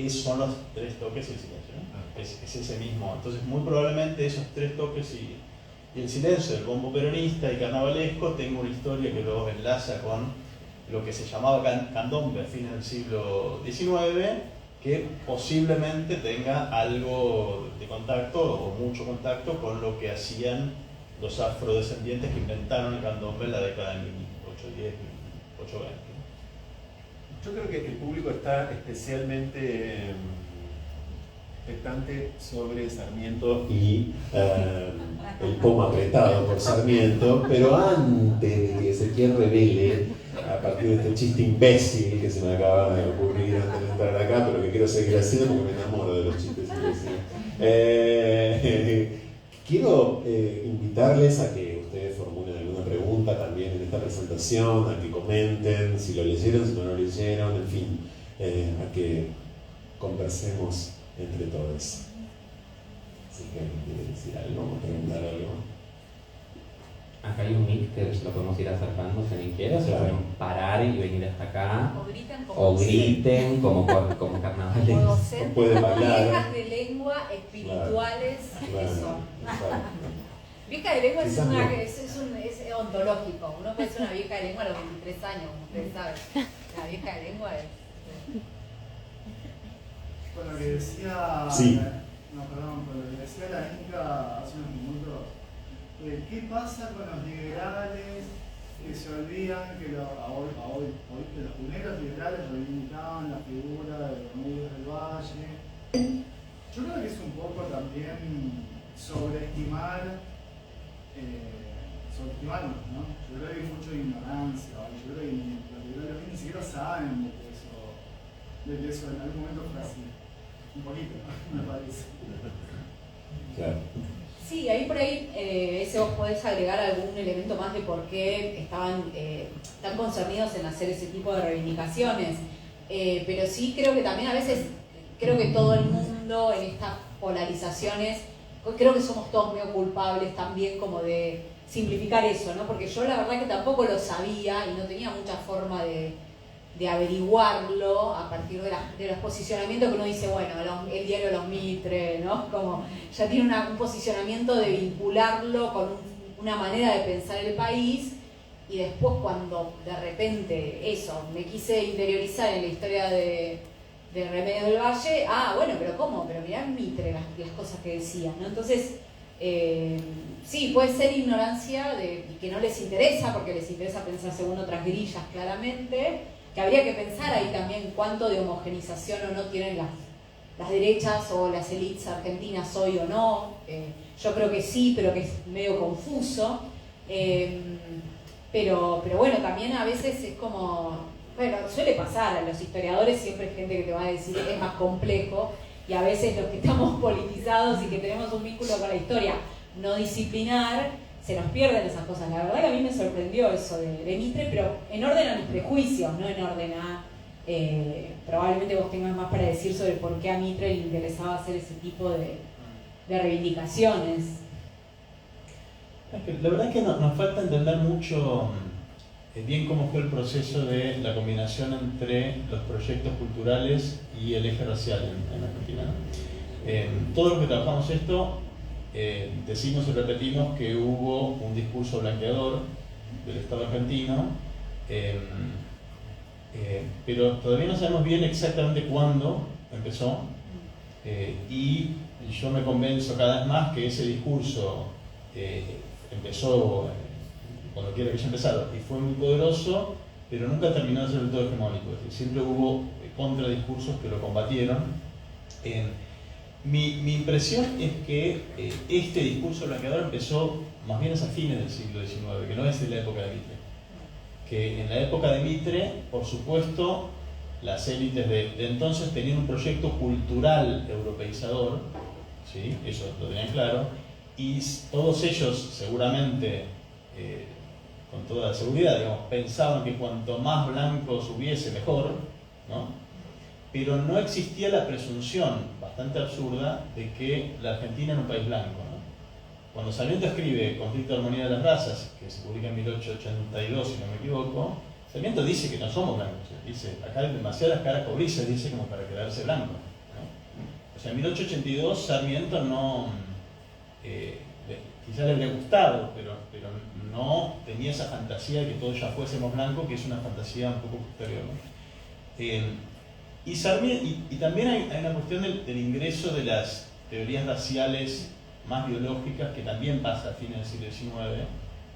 son los tres toques y el silencio, ¿no? Es ese mismo. Entonces muy probablemente esos tres toques y el silencio del bombo peronista y carnavalesco tenga una historia que luego enlaza con lo que se llamaba candombe a fines del siglo XIX, que posiblemente tenga algo de contacto o mucho contacto con lo que hacían los afrodescendientes que inventaron el candombe en la década de 1810, 1820.
Yo creo que el público está especialmente expectante sobre Sarmiento
Y el pomo apretado por Sarmiento, pero antes de que Ezequiel revele, a partir de este chiste imbécil que se me acaba de ocurrir antes de entrar acá, pero que quiero seguir haciendo porque me enamoro de los chistes imbéciles, quiero invitarles a que ustedes formulen alguna pregunta también en esta presentación, a que comenten si lo leyeron, si no lo leyeron, en fin, a que conversemos entre todos. Así que, ¿quiere decir algo? ¿Preguntar algo?
Acá hay un mic que lo podemos ir acercando si alguien quiere, o se pueden parar y venir hasta acá. O griten como carnavales.
Como docentes,
puede
como
bailar.
viejas de lengua espirituales
Claro,
que son.
exacto.
Vieja de lengua
Quizás no.
es ontológico. Uno puede ser una vieja de lengua a los 23 años, como ustedes saben. La vieja de lengua es.
Con lo que decía.
Sí.
No, perdón, con lo que decía la Inca hace unos minutos. ¿Qué pasa con los liberales que se olvidan que hoy que los primeros liberales reivindicaban la figura de Remedios del Valle? Yo creo que es un poco también sobreestimarnos, ¿no? Yo creo que hay mucha ignorancia, ¿vale? Yo creo que los liberales ni siquiera saben de que eso en algún momento fue así. Un poquito, me parece.
Claro.
Sí, ahí por ahí ese vos podés agregar algún elemento más de por qué estaban tan concernidos en hacer ese tipo de reivindicaciones. Pero sí creo que también a veces, creo que todo el mundo en estas polarizaciones, creo que somos todos medio culpables también como de simplificar eso, ¿no? Porque yo la verdad que tampoco lo sabía y no tenía mucha forma de averiguarlo a partir de los posicionamientos que uno dice, bueno, el diario Los Mitre, ¿no? Como ya tiene un posicionamiento de vincularlo con una manera de pensar el país, y después cuando de repente eso, me quise interiorizar en la historia de Remedios del Valle, bueno, pero ¿cómo? Pero mirá Mitre las cosas que decía, ¿no? Entonces, sí, puede ser ignorancia y que no les interesa, porque les interesa pensar según otras grillas claramente, que habría que pensar ahí también cuánto de homogenización o no tienen las derechas o las élites argentinas hoy o no. Yo creo que sí, pero que es medio confuso. Pero bueno, también a veces es como, bueno, suele pasar, a los historiadores siempre hay gente que te va a decir que es más complejo, y a veces los que estamos politizados y que tenemos un vínculo con la historia no disciplinar, se nos pierden esas cosas. La verdad que a mí me sorprendió eso de Mitre, pero en orden a mis prejuicios, no en orden a... probablemente vos tengas más para decir sobre por qué a Mitre le interesaba hacer ese tipo de reivindicaciones.
La verdad es que nos falta entender mucho bien cómo fue el proceso de la combinación entre los proyectos culturales y el eje racial en Argentina. Todos los que trabajamos esto decimos y repetimos que hubo un discurso blanqueador del Estado argentino, pero todavía no sabemos bien exactamente cuándo empezó, y yo me convenzo cada vez más que ese discurso empezó cuando quiera que haya empezado y fue muy poderoso, pero nunca terminó de ser del todo hegemónico. Es decir, siempre hubo contradiscursos que lo combatieron. Mi impresión es que este discurso blanqueador empezó más bien a fines del siglo XIX, que no es de la época de Mitre. Que en la época de Mitre, por supuesto, las élites de entonces tenían un proyecto cultural europeizador, ¿sí? Eso lo tenían claro, y todos ellos seguramente, con toda seguridad, digamos, pensaban que cuanto más blancos hubiese mejor, ¿no? Pero no existía la presunción bastante absurda de que la Argentina era un país blanco, ¿no? Cuando Sarmiento escribe Conflicto de Armonía de las Razas, que se publica en 1882, si no me equivoco, Sarmiento dice que no somos blancos, dice, acá hay demasiadas caras cobrizas, dice, como para quedarse blanco, ¿no? O sea, en 1882 Sarmiento no, quizás le habría gustado, pero no tenía esa fantasía de que todos ya fuésemos blancos, que es una fantasía un poco posterior, ¿no? Y también hay una cuestión del ingreso de las teorías raciales más biológicas, que también pasa a fines del siglo XIX,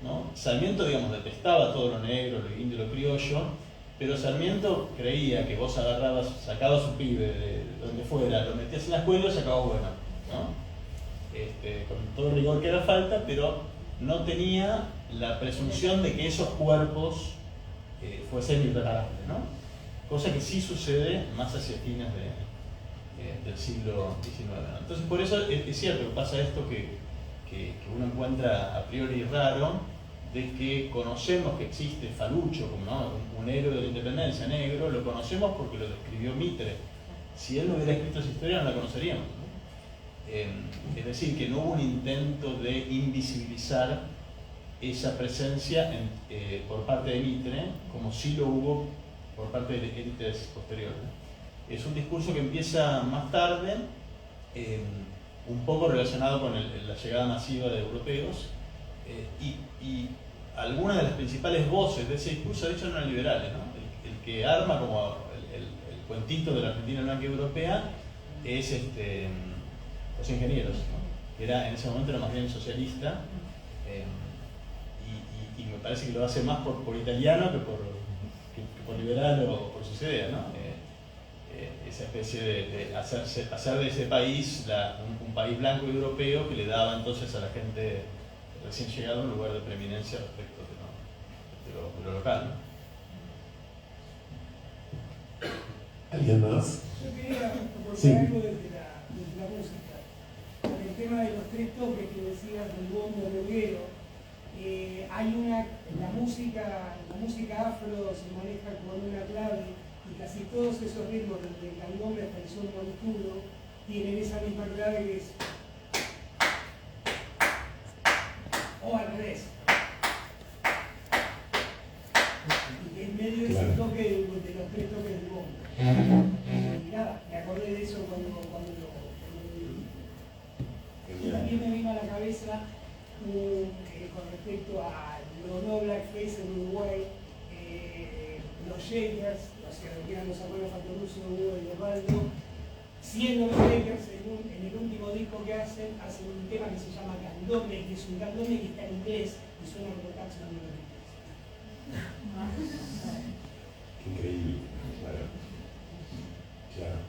¿no? Sarmiento, digamos, detestaba todo lo negro, lo indio, lo criollo, pero Sarmiento creía que vos sacabas un pibe de donde fuera, lo metías en la escuela y sacabas bueno, ¿no? Con todo el rigor que era falta, pero no tenía la presunción de que esos cuerpos fuesen irreparables, ¿no? Cosa que sí sucede más hacia fines del siglo XIX, ¿no? Entonces, por eso es cierto que pasa esto que uno encuentra a priori raro, de que conocemos que existe Falucho, como, ¿no? un héroe de la independencia negro, lo conocemos porque lo describió Mitre, si él no hubiera escrito esa historia no la conoceríamos, ¿no? Es decir, que no hubo un intento de invisibilizar esa presencia por parte de Mitre, como sí lo hubo por parte de élites posteriores. Es un discurso que empieza más tarde, un poco relacionado con la llegada masiva de europeos, y algunas de las principales voces de ese discurso, de hecho, eran liberales, ¿no? El que arma como el cuentito de la Argentina blanca y europea es los ingenieros, ¿no? Que en ese momento era más bien socialista, y me parece que lo hace más por italiano que por liberal o por sus ideas, ¿no? Esa especie de hacer de ese país un país blanco y europeo que le daba entonces a la gente recién llegada un lugar de preeminencia respecto de lo local, ¿no?
¿Alguien más?
Yo quería aportar
Sí.
algo desde la música. Con el tema de los tres toques que decías del bombo reguero, la música afro se maneja con una clave y casi todos esos ritmos, desde el candombe hasta el son montuno, tienen esa misma clave que es o al revés. Y que en medio de ese toque de los tres toques del bombo. Y nada, me acordé de eso cuando lo vi. Y también me vino a la cabeza con respecto a no blackface en Uruguay, los Shakers, o sea, lo que eran los abuelos Fatoruso, Hugo y Osvaldo, siendo los Shakers en el último disco que hacen un tema que se llama Candombe, que es un candombe que está en inglés y suena como Taxi en inglés.
Qué increíble, claro.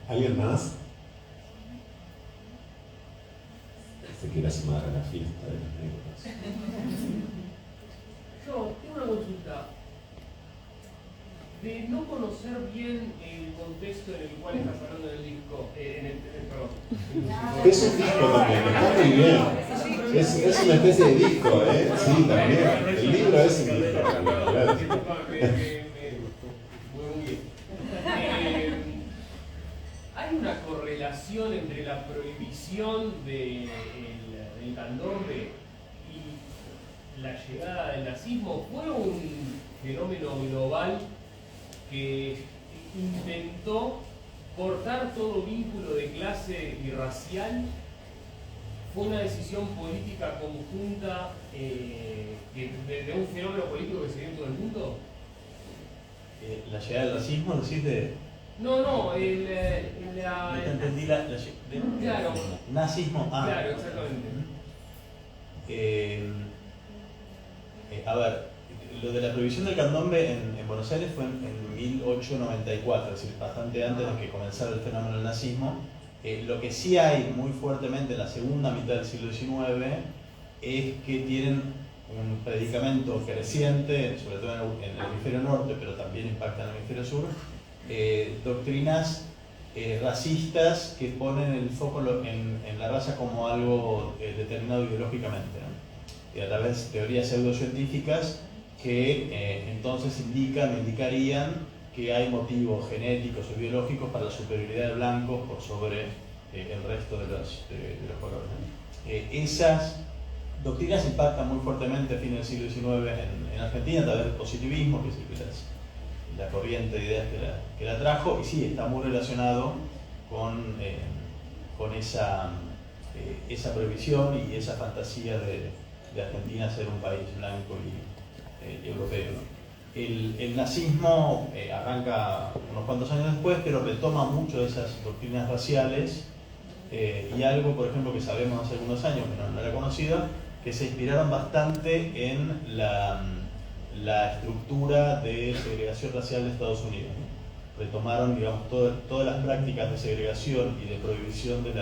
¿Alguien más? Se quiera sumar a la fiesta de las negras.
Yo tengo una consulta. De no conocer bien el contexto en el cual estás hablando del disco, perdón.
Es un disco también, está muy bien. Es una especie de disco, ¿eh? Sí, también. El libro es un disco, realmente.
Muy bien. ¿Hay una correlación entre la prohibición del candombe y la llegada del nazismo? ¿Fue un fenómeno global que intentó cortar todo vínculo de clase y racial? ¿Fue una decisión política conjunta de un fenómeno político que se dio en todo el mundo?
La llegada del racismo, decís de...
No,
entendí
claro.
Nazismo.
Claro, exactamente.
A ver, lo de la prohibición del candombe en Buenos Aires fue en 1894, es decir, bastante antes de que comenzara el fenómeno del nazismo. Lo que sí hay muy fuertemente en la segunda mitad del siglo XIX es que tienen un predicamento creciente, sobre todo en el hemisferio norte, pero también impacta en el hemisferio sur, doctrinas racistas que ponen el foco en la raza como algo determinado ideológicamente, ¿no? Y a través de teorías pseudocientíficas que entonces indicarían que hay motivos genéticos o biológicos para la superioridad de blancos por sobre el resto de los colores, ¿no? Esas doctrinas impactan muy fuertemente a fines del siglo XIX en Argentina a través del positivismo, que es la corriente de ideas que la trajo, y sí, está muy relacionado con esa prohibición y esa fantasía de Argentina ser un país blanco y europeo, ¿no? El nazismo arranca unos cuantos años después, pero retoma mucho de esas doctrinas raciales, y algo, por ejemplo, que sabemos hace algunos años, que no era conocido, que se inspiraron bastante en la estructura de segregación racial de Estados Unidos, ¿no? Retomaron, digamos, todas las prácticas de segregación y de prohibición de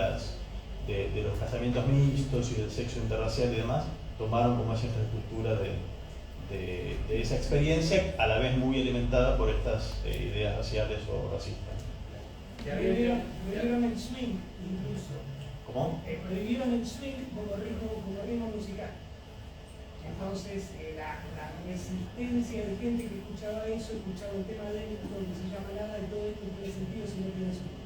los casamientos mixtos y del sexo interracial y demás, tomaron como esa infraestructura de esa experiencia, a la vez muy alimentada por estas ideas raciales o racistas.
Prohibieron el swing, incluso.
¿Cómo?
Prohibieron el swing como ritmo musical. Entonces, la resistencia de gente que escuchaba eso, escuchaba un tema de él, donde se llama nada de todo esto no tiene sentido si no tiene swing.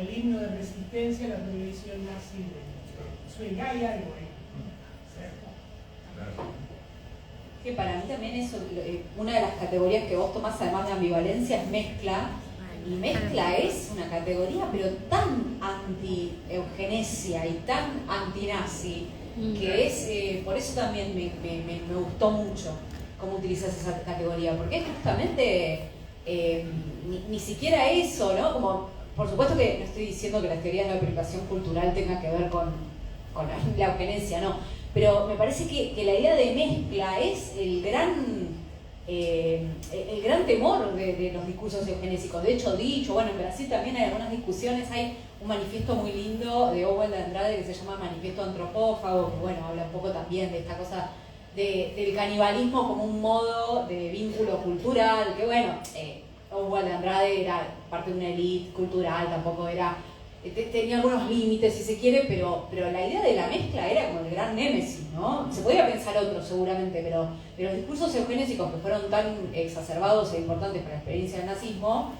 el himno de resistencia a la prohibición nazi de Suecia. Hay algo ahí, ¿cierto?
Que para mí también es una de las categorías que vos tomás, además de ambivalencia, es mezcla. Y mezcla es una categoría, pero tan anti-eugenesia y tan anti-nazi, que es, por eso también me gustó mucho cómo utilizas esa categoría, porque es justamente ni siquiera eso, ¿no? Como, por supuesto que no estoy diciendo que las teorías de la aplicación cultural tengan que ver con la eugenesia, no, pero me parece que la idea de mezcla es el gran temor de los discursos eugenésicos. De hecho, bueno, en Brasil también hay algunas discusiones, hay un manifiesto muy lindo de Owen de Andrade que se llama Manifiesto Antropófago, que bueno, habla un poco también de esta cosa del canibalismo como un modo de vínculo cultural, que bueno, Owen de Andrade era parte de una élite cultural, tampoco era... tenía algunos límites si se quiere, pero la idea de la mezcla era como el gran némesis, ¿no? Se podía pensar otro seguramente, pero los discursos eugenésicos que fueron tan exacerbados e importantes para la experiencia del nazismo,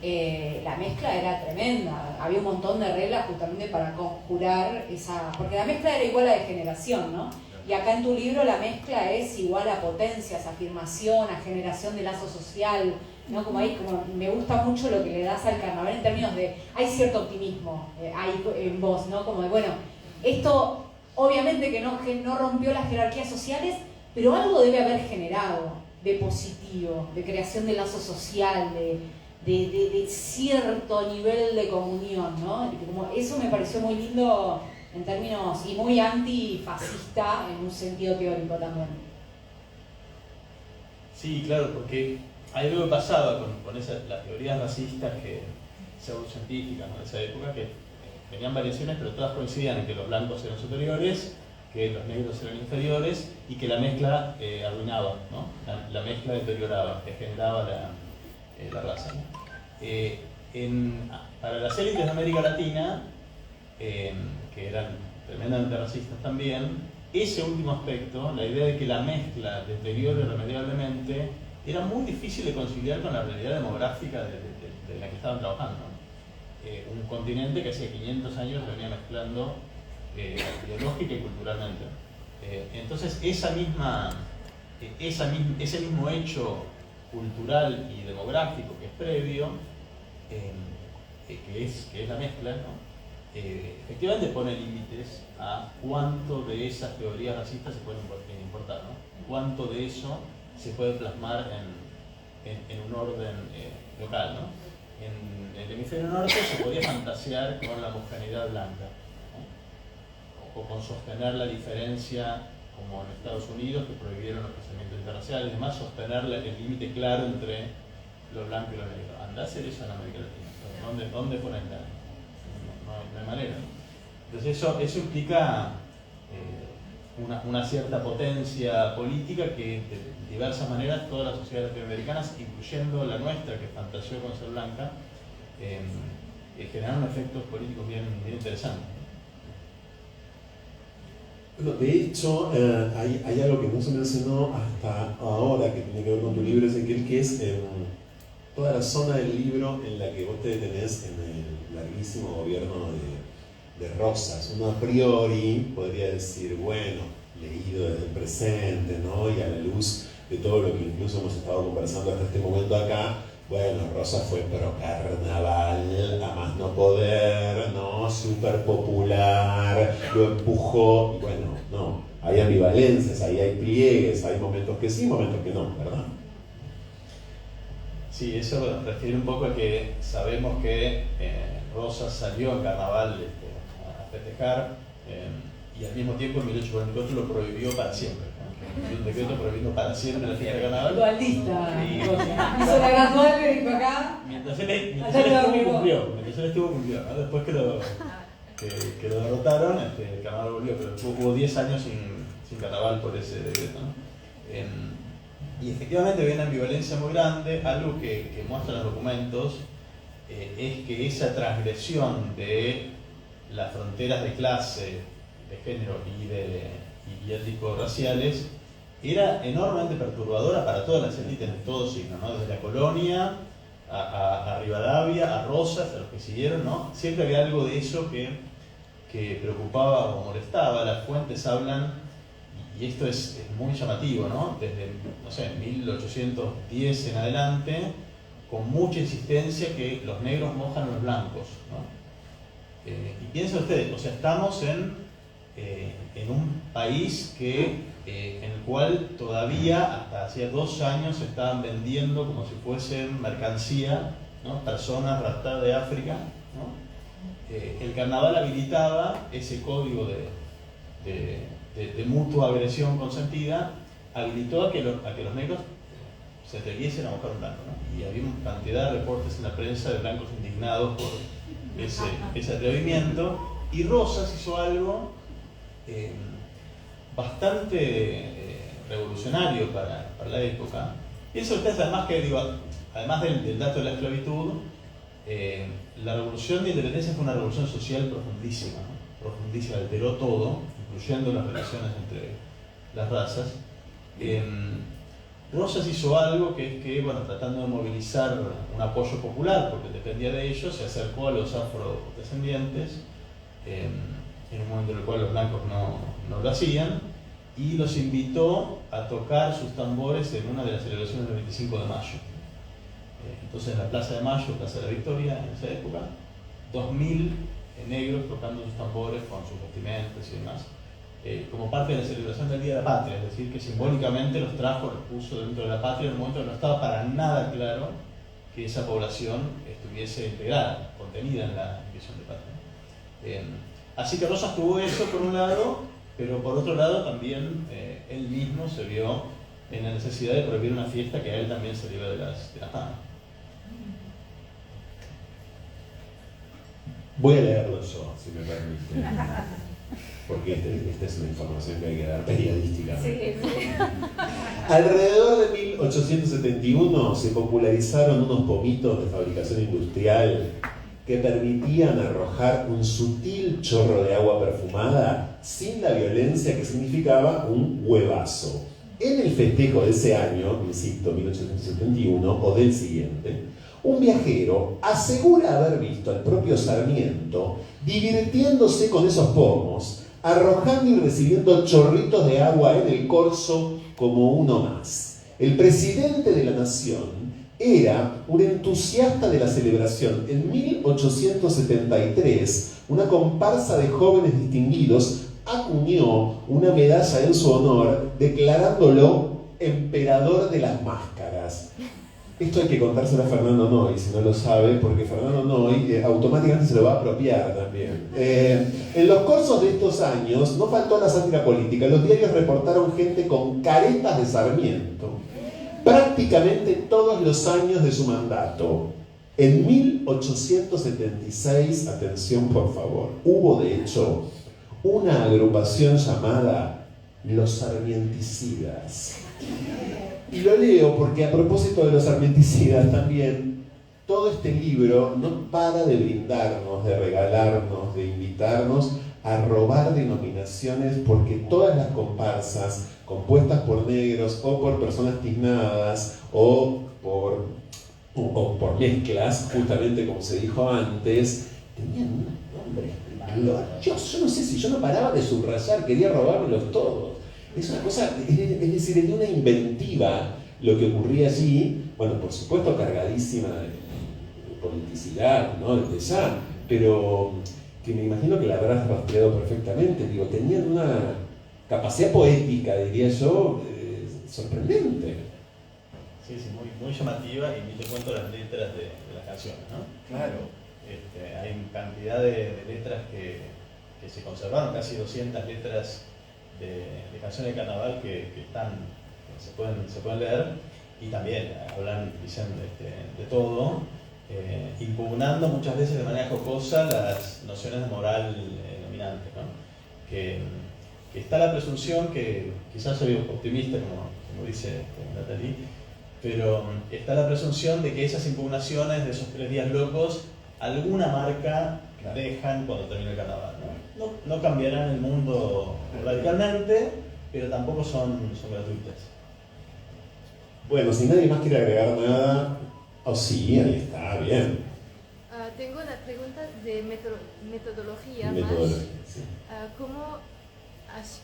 la mezcla era tremenda. Había un montón de reglas justamente para conjurar esa... Porque la mezcla era igual a degeneración, ¿no? Y acá en tu libro la mezcla es igual a potencias, afirmación, a generación de lazo social, ¿no? Como ahí, como me gusta mucho lo que le das al carnaval en términos de, hay cierto optimismo ahí en vos, ¿no? Como de, bueno, esto obviamente que no rompió las jerarquías sociales, pero algo debe haber generado de positivo, de creación de lazo social, de cierto nivel de comunión, ¿no? Como eso me pareció muy lindo en términos, y muy antifascista en un sentido teórico también.
Sí, claro, porque hay algo que pasaba con las teorías racistas pseudocientíficas, ¿no? De esa época, que tenían variaciones, pero todas coincidían en que los blancos eran superiores, que los negros eran inferiores y que la mezcla arruinaba, ¿no? La mezcla deterioraba, que generaba la raza, ¿no? Para las élites de América Latina, que eran tremendamente racistas también, ese último aspecto, la idea de que la mezcla deteriora irremediablemente, era muy difícil de conciliar con la realidad demográfica de la que estaban trabajando, ¿no? Un continente que hacía 500 años venía mezclando ideológica y culturalmente. Entonces ese mismo hecho cultural y demográfico que es previo, que es la mezcla, ¿no? Efectivamente pone límites a cuánto de esas teorías racistas se pueden importar, ¿no? Cuánto de eso se puede plasmar en un orden local, ¿no? En el hemisferio norte se podía fantasear con la homogeneidad blanca, ¿no? O con sostener la diferencia, como en Estados Unidos, que prohibieron los casamientos interraciales y demás, sostener el límite claro entre lo blanco y lo negro. Andá a hacer eso en América Latina. ¿Dónde ponerla? No hay manera, ¿no? Entonces eso implica una cierta potencia política que de diversas maneras todas las sociedades latinoamericanas, incluyendo la nuestra que fantaseó con ser blanca, generaron efectos políticos bien interesantes.
Bueno, de hecho, hay algo que no se mencionó hasta ahora que tiene que ver con tu libro, Ezequiel, que es toda la zona del libro en la que vos te detenés en el larguísimo gobierno de Rosas. Uno a priori podría decir, bueno, leído desde el presente, ¿no? Y a la luz de todo lo que incluso hemos estado conversando hasta este momento acá, bueno, Rosas fue pro carnaval, a más no poder, ¿no? Súper popular, lo empujó, y bueno, no, hay ambivalencias, ahí hay pliegues, hay momentos que sí, momentos que no, ¿verdad?
Sí, eso refiere un poco a que sabemos que Rosas salió en carnaval a festejar y al mismo tiempo en 1844 lo prohibió para siempre, ¿no? Un decreto prohibiendo para siempre la fiesta de carnaval.
Dualista. Hizo la gradual, le dijo acá.
Mientras él estuvo cumplió, ¿no? Después que lo derrotaron, el carnaval volvió, pero hubo 10 años sin carnaval por ese decreto, ¿no? Y efectivamente había una ambivalencia muy grande. Algo que muestran los documentos es que esa transgresión de las fronteras de clase, de género y étnico-raciales era enormemente perturbadora para todas las élites de todo signo, ¿no? Desde la colonia a Rivadavia, a Rosas, a los que siguieron, ¿no? Siempre había algo de eso que preocupaba o molestaba. Las fuentes hablan, y esto es muy llamativo, ¿no? Desde, no sé, 1810 en adelante, con mucha insistencia que los negros mojan a los blancos, ¿no? Y piensen ustedes, o sea, estamos en un país en el cual todavía hasta hacía 2 años se estaban vendiendo como si fuesen mercancía, ¿no? Personas raptadas de África, ¿no? El carnaval habilitaba ese código de mutua agresión consentida, habilitó a que los negros se atreviesen a mojar un blanco, ¿no? Y había una cantidad de reportes en la prensa de blancos indignados por ese atrevimiento, y Rosas hizo algo bastante revolucionario para la época. Piensen ustedes además que, digo, además del dato de la esclavitud, la revolución de independencia fue una revolución social profundísima, ¿no? Profundísima, alteró todo, incluyendo las relaciones entre las razas. Rosas hizo algo que es que, bueno, tratando de movilizar un apoyo popular, porque dependía de ellos, se acercó a los afrodescendientes, en un momento en el cual los blancos no lo hacían, y los invitó a tocar sus tambores en una de las celebraciones del 25 de mayo. Entonces en la Plaza de Mayo, Plaza de la Victoria, en esa época, 2000 negros tocando sus tambores con sus vestimentas y demás, como parte de la celebración del Día de la Patria, es decir, que simbólicamente los trajo, los puso dentro de la patria en un momento que no estaba para nada claro que esa población estuviese integrada, contenida en la división de patria. Así que Rosas tuvo eso por un lado, pero por otro lado también él mismo se vio en la necesidad de prohibir una fiesta que a él también se le iba de las manos.
Voy a leerlo yo, si me permite, porque esta es una información que hay que dar periodísticamente.
Sí.
Alrededor de 1871 se popularizaron unos pomitos de fabricación industrial que permitían arrojar un sutil chorro de agua perfumada sin la violencia que significaba un huevazo. En el festejo de ese año, insisto, 1871, o del siguiente, un viajero asegura haber visto al propio Sarmiento divirtiéndose con esos pomos, arrojando y recibiendo chorritos de agua en el corso como uno más. El presidente de la nación era un entusiasta de la celebración. En 1873, una comparsa de jóvenes distinguidos acuñó una medalla en su honor, declarándolo emperador de las máscaras. Esto hay que contárselo a Fernando Noy, si no lo sabe, porque Fernando Noy automáticamente se lo va a apropiar también. En los cursos de estos años no faltó la sátira política. Los diarios reportaron gente con caretas de Sarmiento prácticamente todos los años de su mandato. En 1876, atención por favor, hubo de hecho una agrupación llamada Los Sarmienticidas. Y lo leo porque, a propósito de los sarmienticidas también, todo este libro no para de brindarnos, de regalarnos, de invitarnos a robar denominaciones, porque todas las comparsas compuestas por negros o por personas tiznadas o por mezclas, justamente como se dijo antes, tenían unos nombres gloriosos. Yo no sé si yo no paraba de subrayar, quería robármelos todos. Es una cosa, es decir, es de una inventiva lo que ocurría allí, bueno, por supuesto cargadísima de politicidad, ¿no? Desde ya, pero que me imagino que la habrás rastreado perfectamente. Digo, tenían una capacidad poética, diría yo, sorprendente.
Sí, muy llamativa, y ni te cuento las letras de las canciones, ¿no?
Claro.
Hay cantidad de letras que se conservaron, casi 200 letras de canciones de carnaval que se pueden leer, y también dicen de todo, impugnando muchas veces de manera jocosa las nociones de moral dominantes, ¿no? Que está la presunción, que quizás soy optimista, como dice Natalie, pero está la presunción de que esas impugnaciones de esos 3 días locos alguna marca dejan cuando termine el carnaval, ¿no? No cambiarán el mundo radicalmente, pero tampoco son gratuitas.
Bueno, si nadie más quiere agregar nada, Oh, sí, ahí está, bien.
Tengo una pregunta de metodología
Metodología,
más.
sí.
¿Cómo has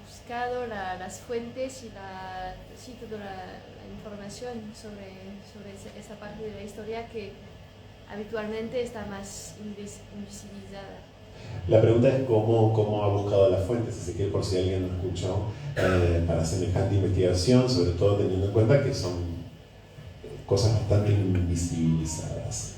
buscado las fuentes y toda la información sobre esa parte de la historia que habitualmente está más invisibilizada?
La pregunta es cómo ha buscado las fuentes, así que por si alguien no escuchó, para semejante investigación, sobre todo teniendo en cuenta que son cosas bastante invisibilizadas.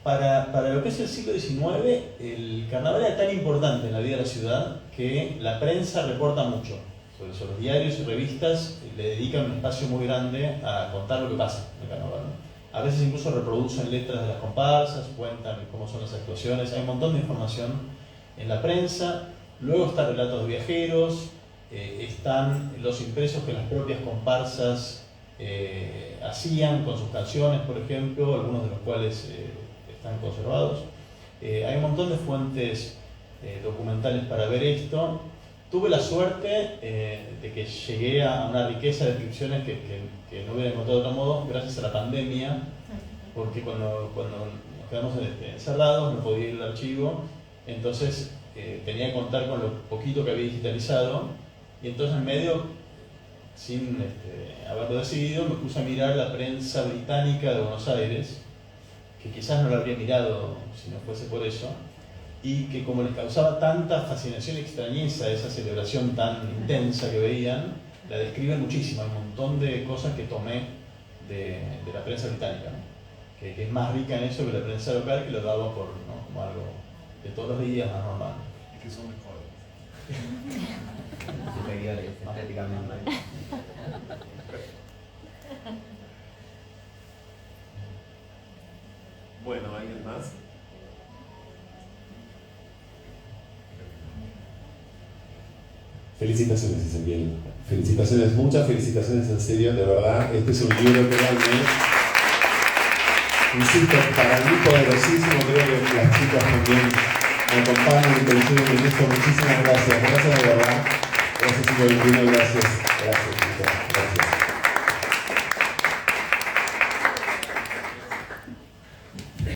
Para lo que es el siglo XIX, el carnaval era tan importante en la vida de la ciudad que la prensa reporta mucho. Sobre los diarios y revistas le dedican un espacio muy grande a contar lo que pasa en el carnaval, ¿no? A veces incluso reproducen letras de las comparsas, cuentan cómo son las actuaciones, hay un montón de información en la prensa. Luego están relatos de viajeros, están los impresos que las propias comparsas hacían con sus canciones, por ejemplo, algunos de los cuales están conservados. Hay un montón de fuentes documentales para ver esto. Tuve la suerte de que llegué a una riqueza de descripciones que no hubiera encontrado de otro modo gracias a la pandemia, porque cuando nos quedamos encerrados no podía ir al archivo, entonces tenía que contar con lo poquito que había digitalizado, y entonces en medio, sin haberlo decidido, me puse a mirar la prensa británica de Buenos Aires, que quizás no la habría mirado si no fuese por eso, y que como les causaba tanta fascinación y extrañeza esa celebración tan intensa que veían, la describen muchísimo. Hay un montón de cosas que tomé de la prensa británica, ¿no? que es más rica en eso que la prensa local, que lo daba por, ¿no?, como algo de todos los días, más normal.
Y que son mejores.
Superiores, estéticamente.
Bueno, ¿alguien más?
Felicitaciones, Ezequiel. Felicitaciones, muchas felicitaciones, en serio, de verdad. Este es un libro que realmente, insisto, para mí poderosísimo. Creo que las chicas también me acompañan y coinciden en esto. Muchísimas gracias. Gracias de verdad. Gracias, Silvio Valentino. Gracias. Gracias, chicas. Gracias.